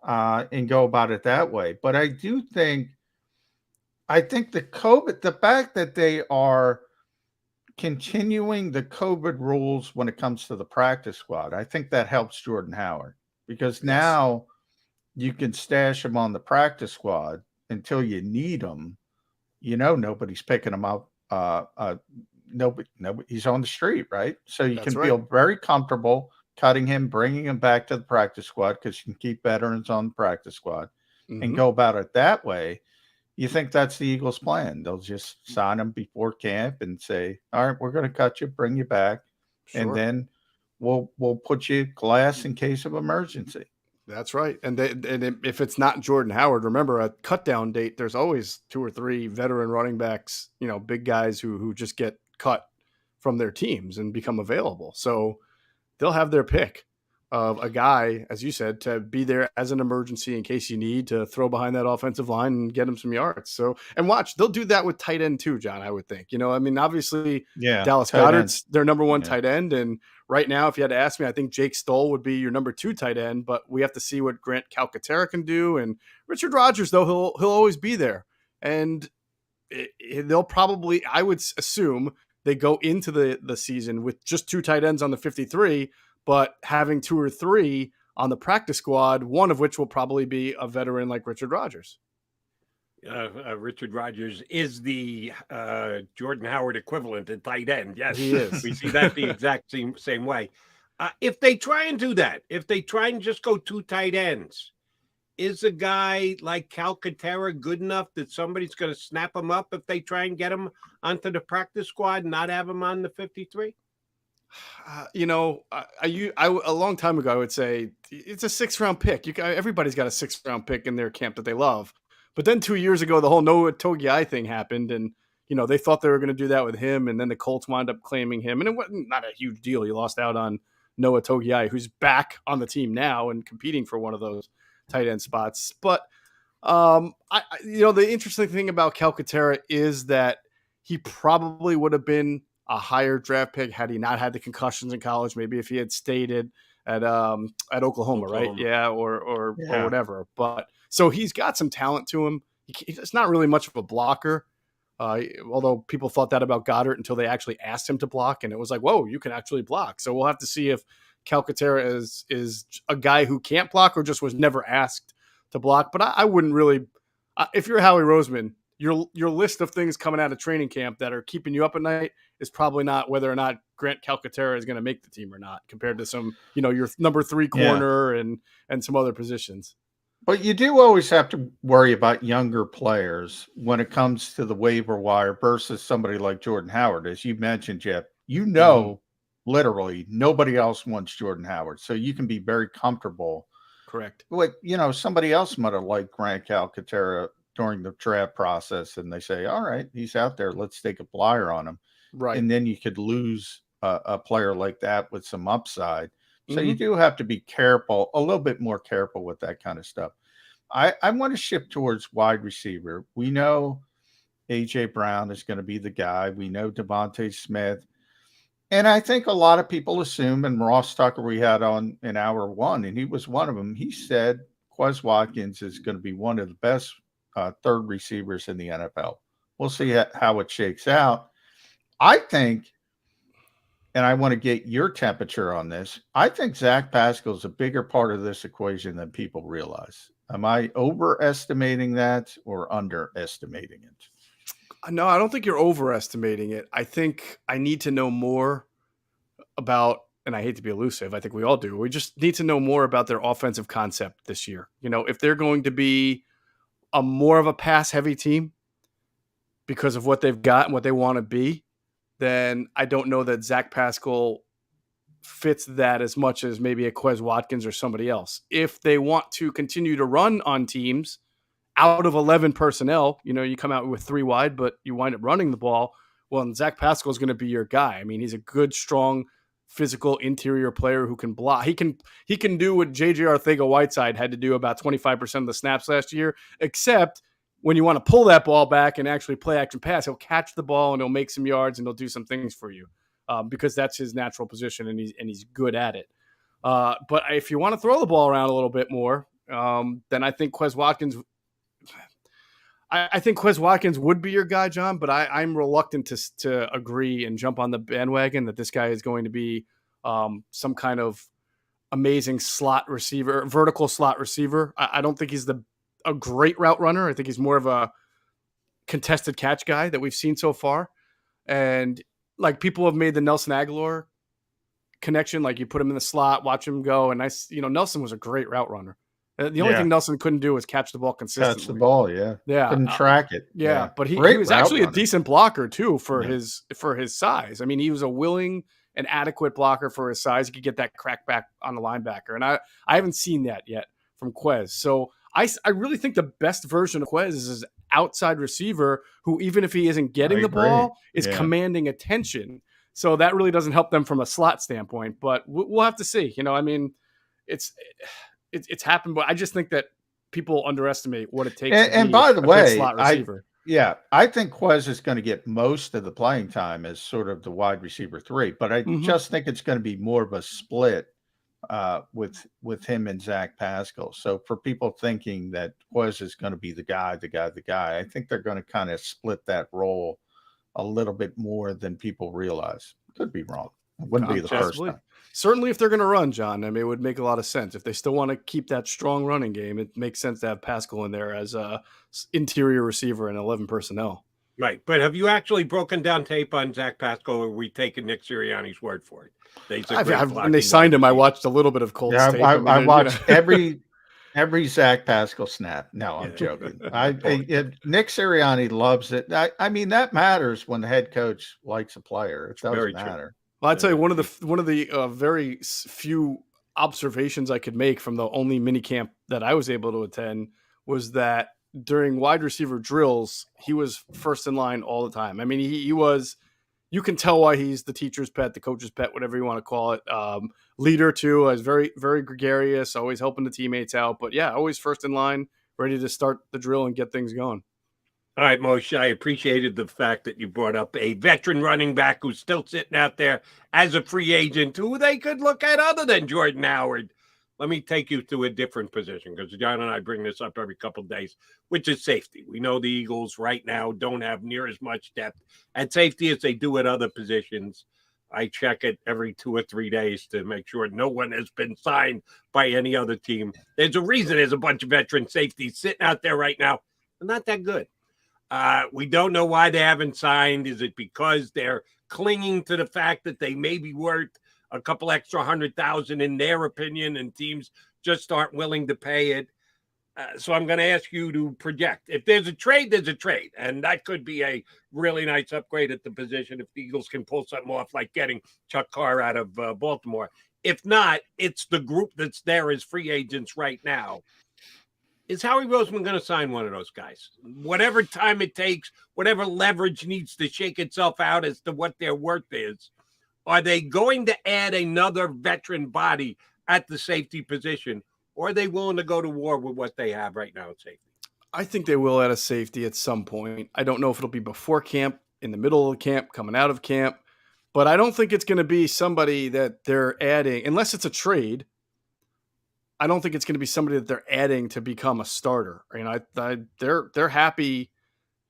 and go about it that way. But I think the fact that they are continuing the COVID rules when it comes to the practice squad, I think that helps Jordan Howard, because now you can stash him on the practice squad until you need him. Nobody's picking him up. Nobody, he's on the street, right? So you can feel very comfortable cutting him, bringing him back to the practice squad, because you can keep veterans on the practice squad and go about it that way. You think that's the Eagles' plan? They'll just sign him before camp and say, all right, we're going to cut you, bring you back, and then we'll put you glass in case of emergency. That's right. And if it's not Jordan Howard, remember, at cut down date, there's always 2 or 3 veteran running backs, big guys who just get cut from their teams and become available. So they'll have their pick of a guy, as you said, to be there as an emergency in case you need to throw behind that offensive line and get him some yards. So, and watch, they'll do that with tight end too, John, I would think. Obviously, Dallas Goedert's their number 1 tight end. And right now, if you had to ask me, I think Jake Stoll would be your number 2 tight end, but we have to see what Grant Calcaterra can do. And Richard Rodgers, though, he'll always be there. And they'll probably, I would assume, they go into the season with just 2 tight ends on the 53, but having 2 or 3 on the practice squad, one of which will probably be a veteran like Richard Rodgers. Richard Rodgers is the Jordan Howard equivalent at tight end. Yes, he is. We see that the exact same way. If they try and do that, if they try and just go 2 tight ends, is a guy like Calcaterra good enough that somebody's going to snap him up if they try and get him onto the practice squad and not have him on the 53? A long time ago, I would say it's a 6th-round pick. Everybody's got a 6th-round pick in their camp that they love. But then 2 years ago, the whole Noah Togiai thing happened, and they thought they were going to do that with him, and then the Colts wound up claiming him, and it wasn't not a huge deal. You lost out on Noah Togiai, who's back on the team now and competing for one of those tight end spots. But the interesting thing about Calcaterra is that he probably would have been a higher draft pick had he not had the concussions in college. Maybe if he had stayed at Oklahoma, right? Yeah, or whatever. But so he's got some talent to him. It's not really much of a blocker, although people thought that about Goddard until they actually asked him to block, and it was like, whoa, you can actually block. So we'll have to see if Calcaterra is a guy who can't block or just was never asked to block. But I wouldn't really, if you're Howie Roseman, your list of things coming out of training camp that are keeping you up at night is probably not whether or not Grant Calcaterra is going to make the team or not, compared to some, your number 3 corner and some other positions. But you do always have to worry about younger players when it comes to the waiver wire versus somebody like Jordan Howard. As you mentioned, Jeff, literally nobody else wants Jordan Howard. So you can be very comfortable. Correct. Like, somebody else might have liked Grant Calcaterra during the draft process, and they say, all right, he's out there, let's take a flyer on him. Right. And then you could lose a player like that with some upside. So you do have to be careful, a little bit more careful with that kind of stuff. I want to shift towards wide receiver. We know A.J. Brown is going to be the guy. We know Devontae Smith. And I think a lot of people assume, and Ross Tucker we had on in hour 1, and he was one of them, he said Quez Watkins is going to be one of the best third receivers in the NFL. We'll see how it shakes out. I think, and I want to get your temperature on this, I think Zach Pascal is a bigger part of this equation than people realize. Am I overestimating that or underestimating it? No, I don't think you're overestimating it. I think I need to know more about, and I hate to be elusive, I think we all do. We just need to know more about their offensive concept this year. If they're going to be a more of a pass-heavy team because of what they've got and what they want to be, then I don't know that Zach Pascal fits that as much as maybe a Quez Watkins or somebody else. If they want to continue to run on teams out of 11 personnel, you come out with 3 wide, but you wind up running the ball, well, and Zach Pascal is going to be your guy. I mean, he's a good, strong, physical interior player who can block. He can do what J.J. Arcega-Whiteside had to do about 25% of the snaps last year, except when you want to pull that ball back and actually play action pass, he'll catch the ball and he'll make some yards and he'll do some things for you because that's his natural position and he's good at it. But if you want to throw the ball around a little bit more, then I think Quez Watkins. I think Quez Watkins would be your guy, John, but I'm reluctant to agree and jump on the bandwagon that this guy is going to be some kind of amazing slot receiver, vertical slot receiver. I don't think he's a great route runner. I think he's more of a contested catch guy that we've seen so far. And like people have made the Nelson Aguilar connection, like you put him in the slot, watch him go. And Nelson was a great route runner. The only thing Nelson couldn't do was catch the ball consistently. Catch the ball, yeah. Couldn't track it. Yeah, but he was actually a decent blocker too for his size. I mean, he was a willing and adequate blocker for his size. He could get that crack back on the linebacker, and I haven't seen that yet from Quez. So I really think the best version of Quez is his outside receiver who, even if he isn't getting the ball, is commanding attention. So that really doesn't help them from a slot standpoint. But we'll have to see. I mean, it's happened, but I just think that people underestimate what it takes. And by the way, slot receiver. I think Quez is going to get most of the playing time as sort of the wide receiver 3, but I just think it's going to be more of a split with him and Zach Pascal. So for people thinking that Quez is going to be the guy, I think they're going to kind of split that role a little bit more than people realize. Could be wrong. It wouldn't be the first time. Certainly, if they're going to run, John, I mean, it would make a lot of sense. If they still want to keep that strong running game, it makes sense to have Pascal in there as a interior receiver and 11 personnel. Right. But have you actually broken down tape on Zach Pascal, or are we taking Nick Sirianni's word for it? When they signed him, I watched a little bit of Colts tape. I watched every Zach Pascal snap. No, I'm joking. Nick Sirianni loves it. I mean, that matters when the head coach likes a player. It doesn't matter. Well, I'll tell you, one of the very few observations I could make from the only mini camp that I was able to attend was that during wide receiver drills, he was first in line all the time. I mean, he was, you can tell why he's the teacher's pet, the coach's pet, whatever you want to call it. Leader too, is very, very gregarious, always helping the teammates out. But yeah, always first in line, ready to start the drill and get things going. All right, Moshe, I appreciated the fact that you brought up a veteran running back who's still sitting out there as a free agent who they could look at other than Jordan Howard. Let me take you to a different position, because John and I bring this up every couple of days, which is safety. We know the Eagles right now don't have near as much depth at safety as they do at other positions. I check it every 2 or 3 days to make sure no one has been signed by any other team. There's a reason there's a bunch of veteran safeties sitting out there right now. They're not that good. We don't know why they haven't signed. Is it because they're clinging to the fact that they may be worth a couple extra 100,000 in their opinion, and teams just aren't willing to pay it? So I'm going to ask you to project. If there's a trade, there's a trade. And that could be a really nice upgrade at the position if the Eagles can pull something off like getting Chuck Carr out of Baltimore. If not, it's the group that's there as free agents right now. Is Howie Roseman going to sign one of those guys? Whatever time it takes, whatever leverage needs to shake itself out as to what their worth is, are they going to add another veteran body at the safety position, or are they willing to go to war with what they have right now at safety? I think they will add a safety at some point. I don't know if it'll be before camp, in the middle of camp, coming out of camp, but I don't think it's going to be somebody that they're adding, unless it's a trade. I don't think it's going to be somebody that they're adding to become a starter. They're happy.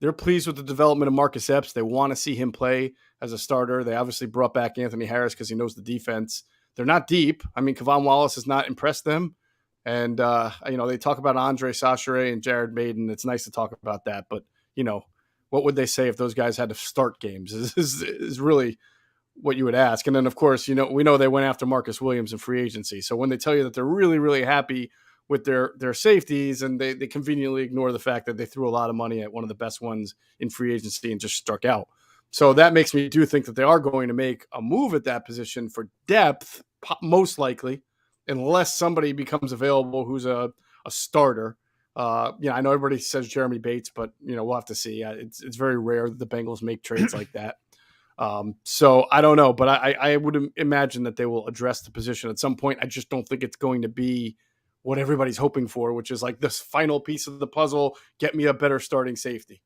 They're pleased with the development of Marcus Epps. They want to see him play as a starter. They obviously brought back Anthony Harris because he knows the defense. They're not deep. I mean, Kevon Wallace has not impressed them. And, they talk about Andre Sachere and Jared Maiden. It's nice to talk about that. But, what would they say if those guys had to start games is really what you would ask. And then, of course, we know they went after Marcus Williams in free agency. So when they tell you that they're really, really happy with their safeties, and they conveniently ignore the fact that they threw a lot of money at one of the best ones in free agency and just struck out. So that makes me do think that they are going to make a move at that position for depth, most likely, unless somebody becomes available who's a starter. I know everybody says Jeremy Bates, but we'll have to see. It's very rare that the Bengals make trades like that. So I don't know, but I would imagine that they will address the position at some point. I just don't think it's going to be what everybody's hoping for, which is like this final piece of the puzzle, get me a better starting safety.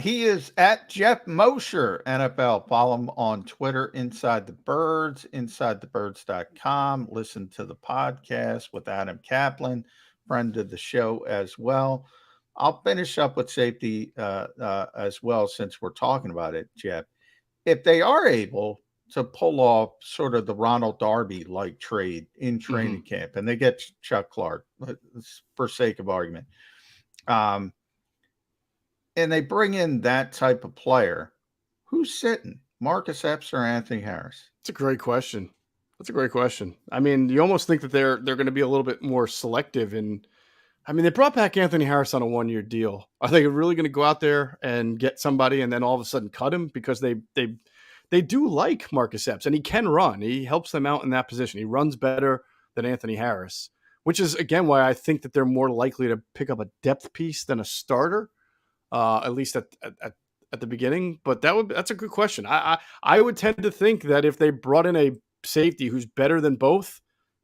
He is at Jeff Mosher, NFL. Follow him on Twitter, Inside the Birds, InsideTheBirds.com. Listen to the podcast with Adam Kaplan, friend of the show as well. I'll finish up with safety as well, since we're talking about it, Jeff. If they are able to pull off sort of the Ronald Darby-like trade in training camp, and they get Chuck Clark, for sake of argument, and they bring in that type of player, who's sitting? Marcus Epps or Anthony Harris? It's a great question. I mean, you almost think that they're going to be a little bit more selective. And I mean, they brought back Anthony Harris on a 1-year deal. Are they really going to go out there and get somebody and then all of a sudden cut him? Because they do like Marcus Epps, and he can run. He helps them out in that position. He runs better than Anthony Harris, which is, again, why I think that they're more likely to pick up a depth piece than a starter. At least at the beginning, but that's a good question. I would tend to think that if they brought in a safety who's better than both,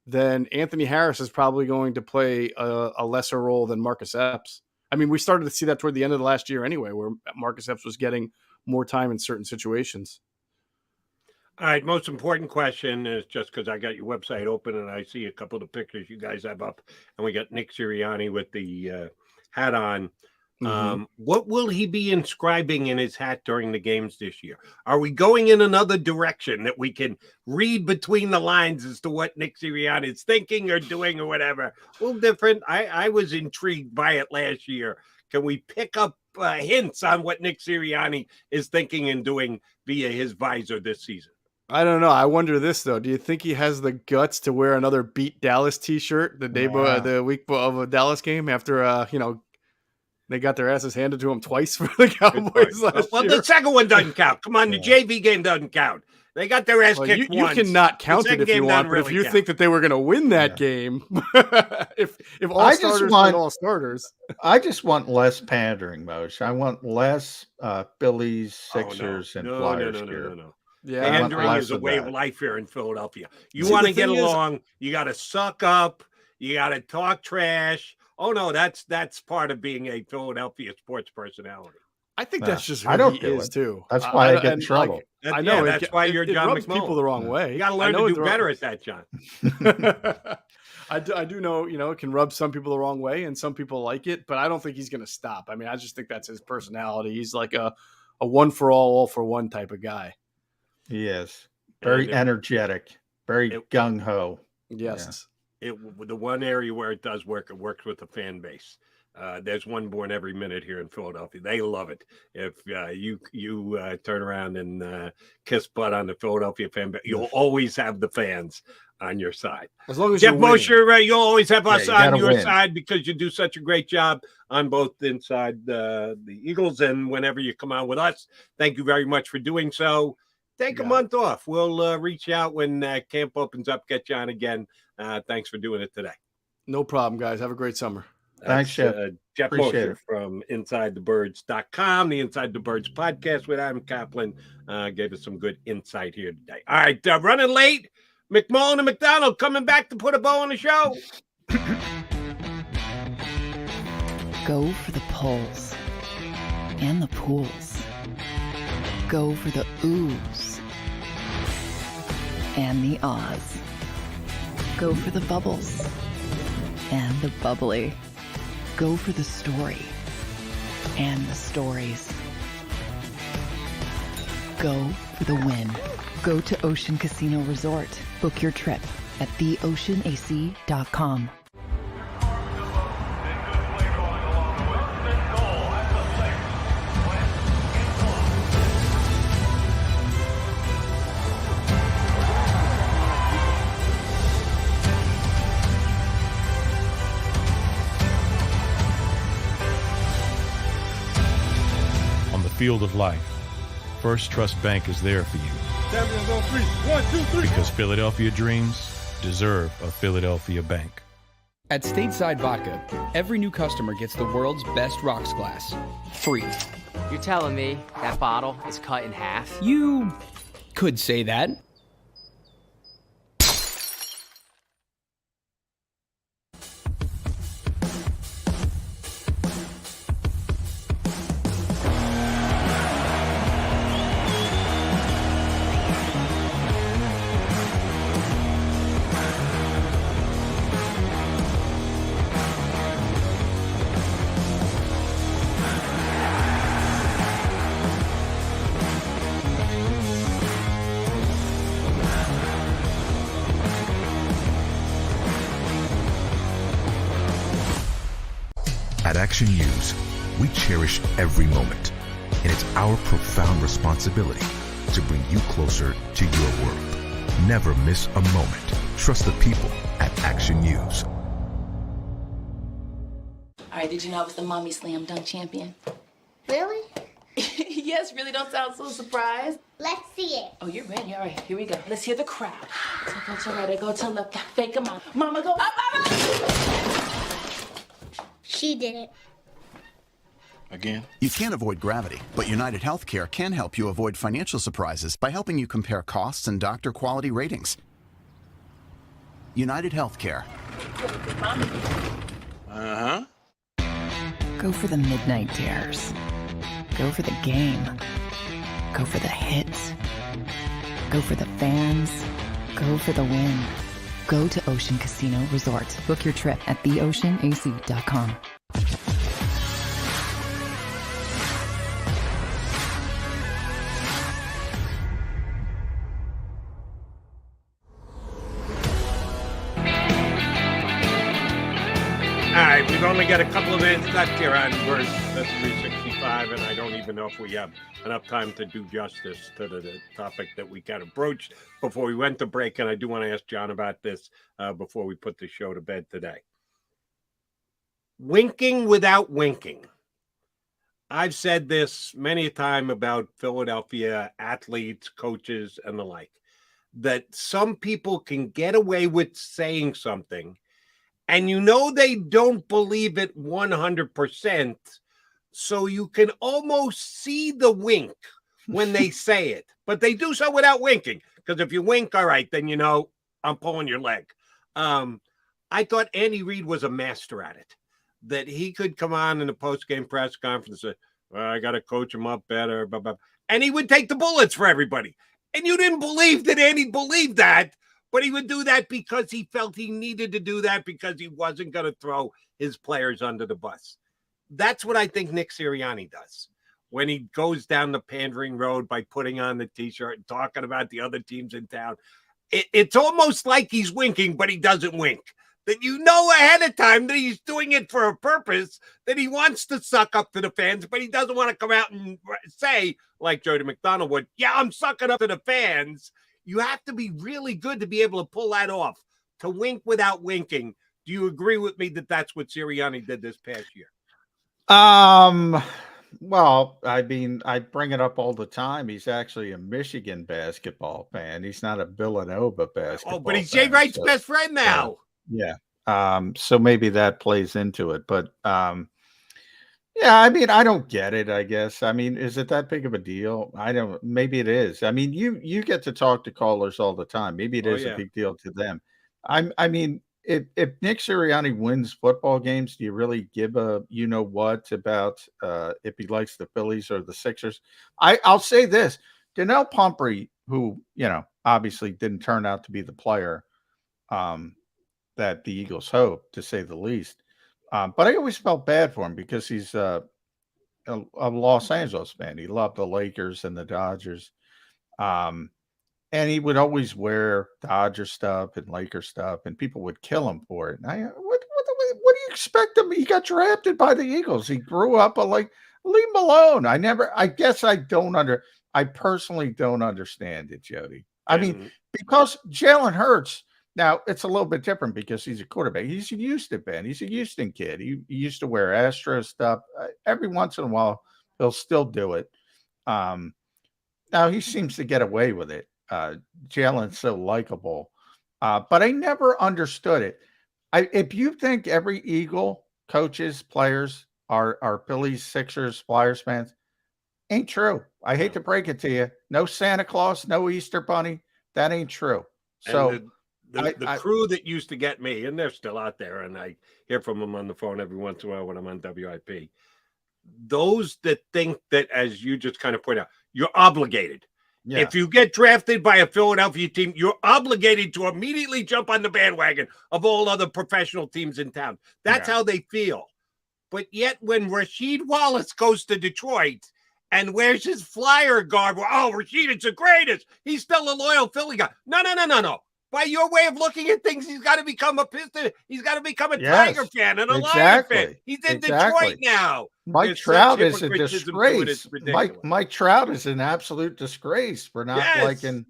then Anthony Harris is probably going to play a lesser role than Marcus Epps. I mean, we started to see that toward the end of the last year anyway, where Marcus Epps was getting more time in certain situations. All right, most important question is, just because I got your website open and I see a couple of the pictures you guys have up, and we got Nick Sirianni with the hat on. What will he be inscribing in his hat during the games this year? Are we going in another direction that we can read between the lines as to what Nick Sirianni is thinking or doing or whatever? A little different. I was intrigued by it last year. Can we pick up hints on what Nick Sirianni is thinking and doing via his visor this season? I don't know. I wonder this, though. Do you think he has the guts to wear another Beat Dallas t-shirt the day the week of a Dallas game after, they got their asses handed to them twice for the Cowboys last year? The second one doesn't count. Come on, the JV game doesn't count. They got their ass kicked once. You cannot count it if you want, but if you think that they were going to win that game, if all starters and all starters. I just want less pandering, Moshe. I want less Phillies, Sixers, and Flyers gear. No. Yeah, pandering is a way of life here in Philadelphia. You want to get along, you got to suck up, you got to talk trash. Oh no, that's part of being a Philadelphia sports personality. I think that's just who he is too. That's why I get in trouble. I know that's why you're John rubs McMullen. People the wrong way. You got to learn to do better at that, John. I do know, it can rub some people the wrong way, and some people like it, but I don't think he's going to stop. I mean, I just think that's his personality. He's like a one for all for one type of guy. He is very energetic, very gung ho. Yes. The one area where it does work, it works with the fan base. There's one born every minute here in Philadelphia. They love it. If you turn around and kiss butt on the Philadelphia fan base, you'll always have the fans on your side. As long as Jeff Mosher, you'll always have us on your side because you do such a great job on both inside the Eagles and whenever you come on with us. Thank you very much for doing so. Take a month off. We'll reach out when camp opens up, get you on again. Thanks for doing it today. No problem, guys. Have a great summer. Thanks, Jeff. Jeff Mosher from InsideTheBirds.com, the Inside the Birds podcast with Adam Kaplan. Gave us some good insight here today. All right, running late. McMullen and McDonald coming back to put a bow on the show. Go for the pulls and the pools. Go for the oohs and the ahs. Go for the bubbles and the bubbly. Go for the story and the stories. Go for the win. Go to Ocean Casino Resort. Book your trip at theoceanac.com. Field of life, First Trust Bank is there for you. Because Philadelphia dreams deserve a Philadelphia bank. At Stateside Vodka, every new customer gets the world's best rocks glass, free. You're telling me that bottle is cut in half? You could say that. At Action News, we cherish every moment, and it's our profound responsibility to bring you closer to your world. Never miss a moment. Trust the people at Action News. All right, did you know I was the mommy slam dunk champion? Really? Yes, really, don't sound so surprised. Let's see it. Oh, you're ready. All right, here we go. Let's hear the crowd. So go to right, I go to left, fake a mom. Mama, go up, mama! She did it. Again? You can't avoid gravity, but United Healthcare can help you avoid financial surprises by helping you compare costs and doctor quality ratings. United Healthcare. Uh-huh. Go for the midnight dares. Go for the game. Go for the hits. Go for the fans. Go for the win. Go to Ocean Casino Resort. Book your trip at theoceanac.com. All right, we've only got a couple of minutes left here on Verse 365, and I don't even know if we have enough time to do justice to the topic that we kind of broached before we went to break, and I do want to ask John about this before we put the show to bed today. Winking without winking. I've said this many a time about Philadelphia athletes, coaches, and the like, that some people can get away with saying something and you know they don't believe it 100%, so you can almost see the wink when they say it. But they do so without winking, because if you wink, all right, then you know I'm pulling your leg. I thought Andy Reid was a master at it, that he could come on in a post-game press conference and say, well, I got to coach him up better, blah, blah, and he would take the bullets for everybody. And you didn't believe that Andy believed that, but he would do that because he felt he needed to do that because he wasn't going to throw his players under the bus. That's what I think Nick Sirianni does when he goes down the pandering road by putting on the T-shirt and talking about the other teams in town. It's almost like he's winking, but he doesn't wink. That you know ahead of time that he's doing it for a purpose, that he wants to suck up to the fans, but he doesn't want to come out and say, like Jody McDonald would, yeah, I'm sucking up to the fans. You have to be really good to be able to pull that off, to wink without winking. Do you agree with me that that's what Sirianni did this past year? Well, I mean, I bring it up all the time. He's actually a Michigan basketball fan. He's not a Villanova basketball fan. Oh, but he's Jay Wright's best friend now. Yeah. So maybe that plays into it. But yeah, I mean, I don't get it, I guess. I mean, is it that big of a deal? I don't. Maybe it is. I mean, you get to talk to callers all the time. Maybe it is a big deal to them. I mean, if Nick Sirianni wins football games, do you really give a what about if he likes the Phillies or the Sixers? I'll say this: Donnell Pumphrey, who obviously didn't turn out to be the player that the Eagles hoped, to say the least. But I always felt bad for him because he's a Los Angeles fan. He loved the Lakers and the Dodgers. And he would always wear Dodger stuff and Laker stuff, and people would kill him for it. And what do you expect him? He got drafted by the Eagles. He grew up leave him alone. I personally don't understand it, Jody. I mean, because Jalen Hurts, now it's a little bit different because he's a quarterback. He's a Houston fan. He's a Houston kid. He used to wear Astro stuff. Every once in a while, he'll still do it. Now he seems to get away with it. Jalen's so likable, but I never understood it. If you think every Eagle coaches, players are Phillies, Sixers, Flyers fans, ain't true. I hate to break it to you. No Santa Claus, no Easter Bunny. That ain't true. So the crew that used to get me, and they're still out there, and I hear from them on the phone every once in a while when I'm on WIP. Those that think that, as you just kind of point out, you're obligated. Yeah. If you get drafted by a Philadelphia team, you're obligated to immediately jump on the bandwagon of all other professional teams in town. That's how they feel. But yet when Rasheed Wallace goes to Detroit and wears his Flyer garb, Rasheed is the greatest. He's still a loyal Philly guy. No. By your way of looking at things, he's got to become a Piston. He's got to become a Tiger fan and a Lion fan. He's in Detroit now. Mike Trout is a disgrace. Mike Trout is an absolute disgrace for not liking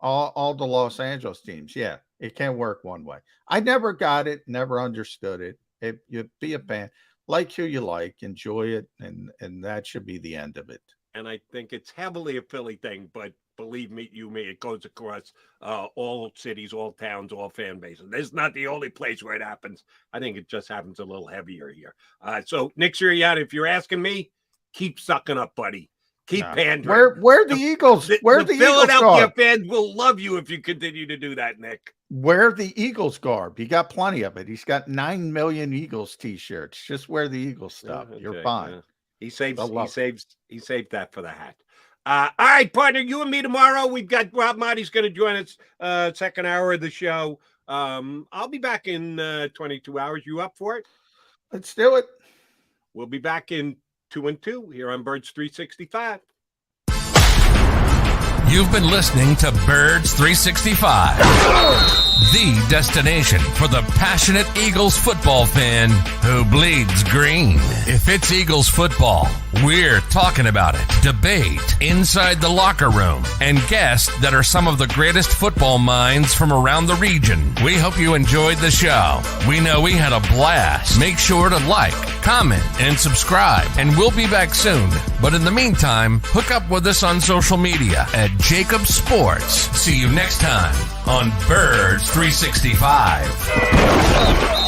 all the Los Angeles teams. Yeah, it can work one way. I never got it, never understood it. If you be a fan, like who you like, enjoy it, and that should be the end of it. And I think it's heavily a Philly thing, but believe me, it goes across all cities, all towns, all fan bases. This is not the only place where it happens. I think it just happens a little heavier here. So Nick Sirianni, if you're asking me, keep sucking up, buddy. Keep pandering. Where the Eagles? Where the Philadelphia fans will love you if you continue to do that, Nick. Wear the Eagles garb. You got plenty of it. He's got 9 million Eagles t-shirts. Just wear the Eagles stuff. You're fine. He saved that for the hat. All right, partner, you and me tomorrow. We've got Rob Marty's going to join us second hour of the show. I'll be back in 22 hours. You up for it? Let's do it. We'll be back in 2 and 2 here on Birds 365. You've been listening to Birds 365, the destination for the passionate Eagles football fan who bleeds green. If it's Eagles football, we're talking about it. Debate inside the locker room and guests that are some of the greatest football minds from around the region. We hope you enjoyed the show. We know we had a blast. Make sure to like, comment, and subscribe, and we'll be back soon. But in the meantime, hook up with us on social media at JAKIB Sports. See you next time on Birds 365.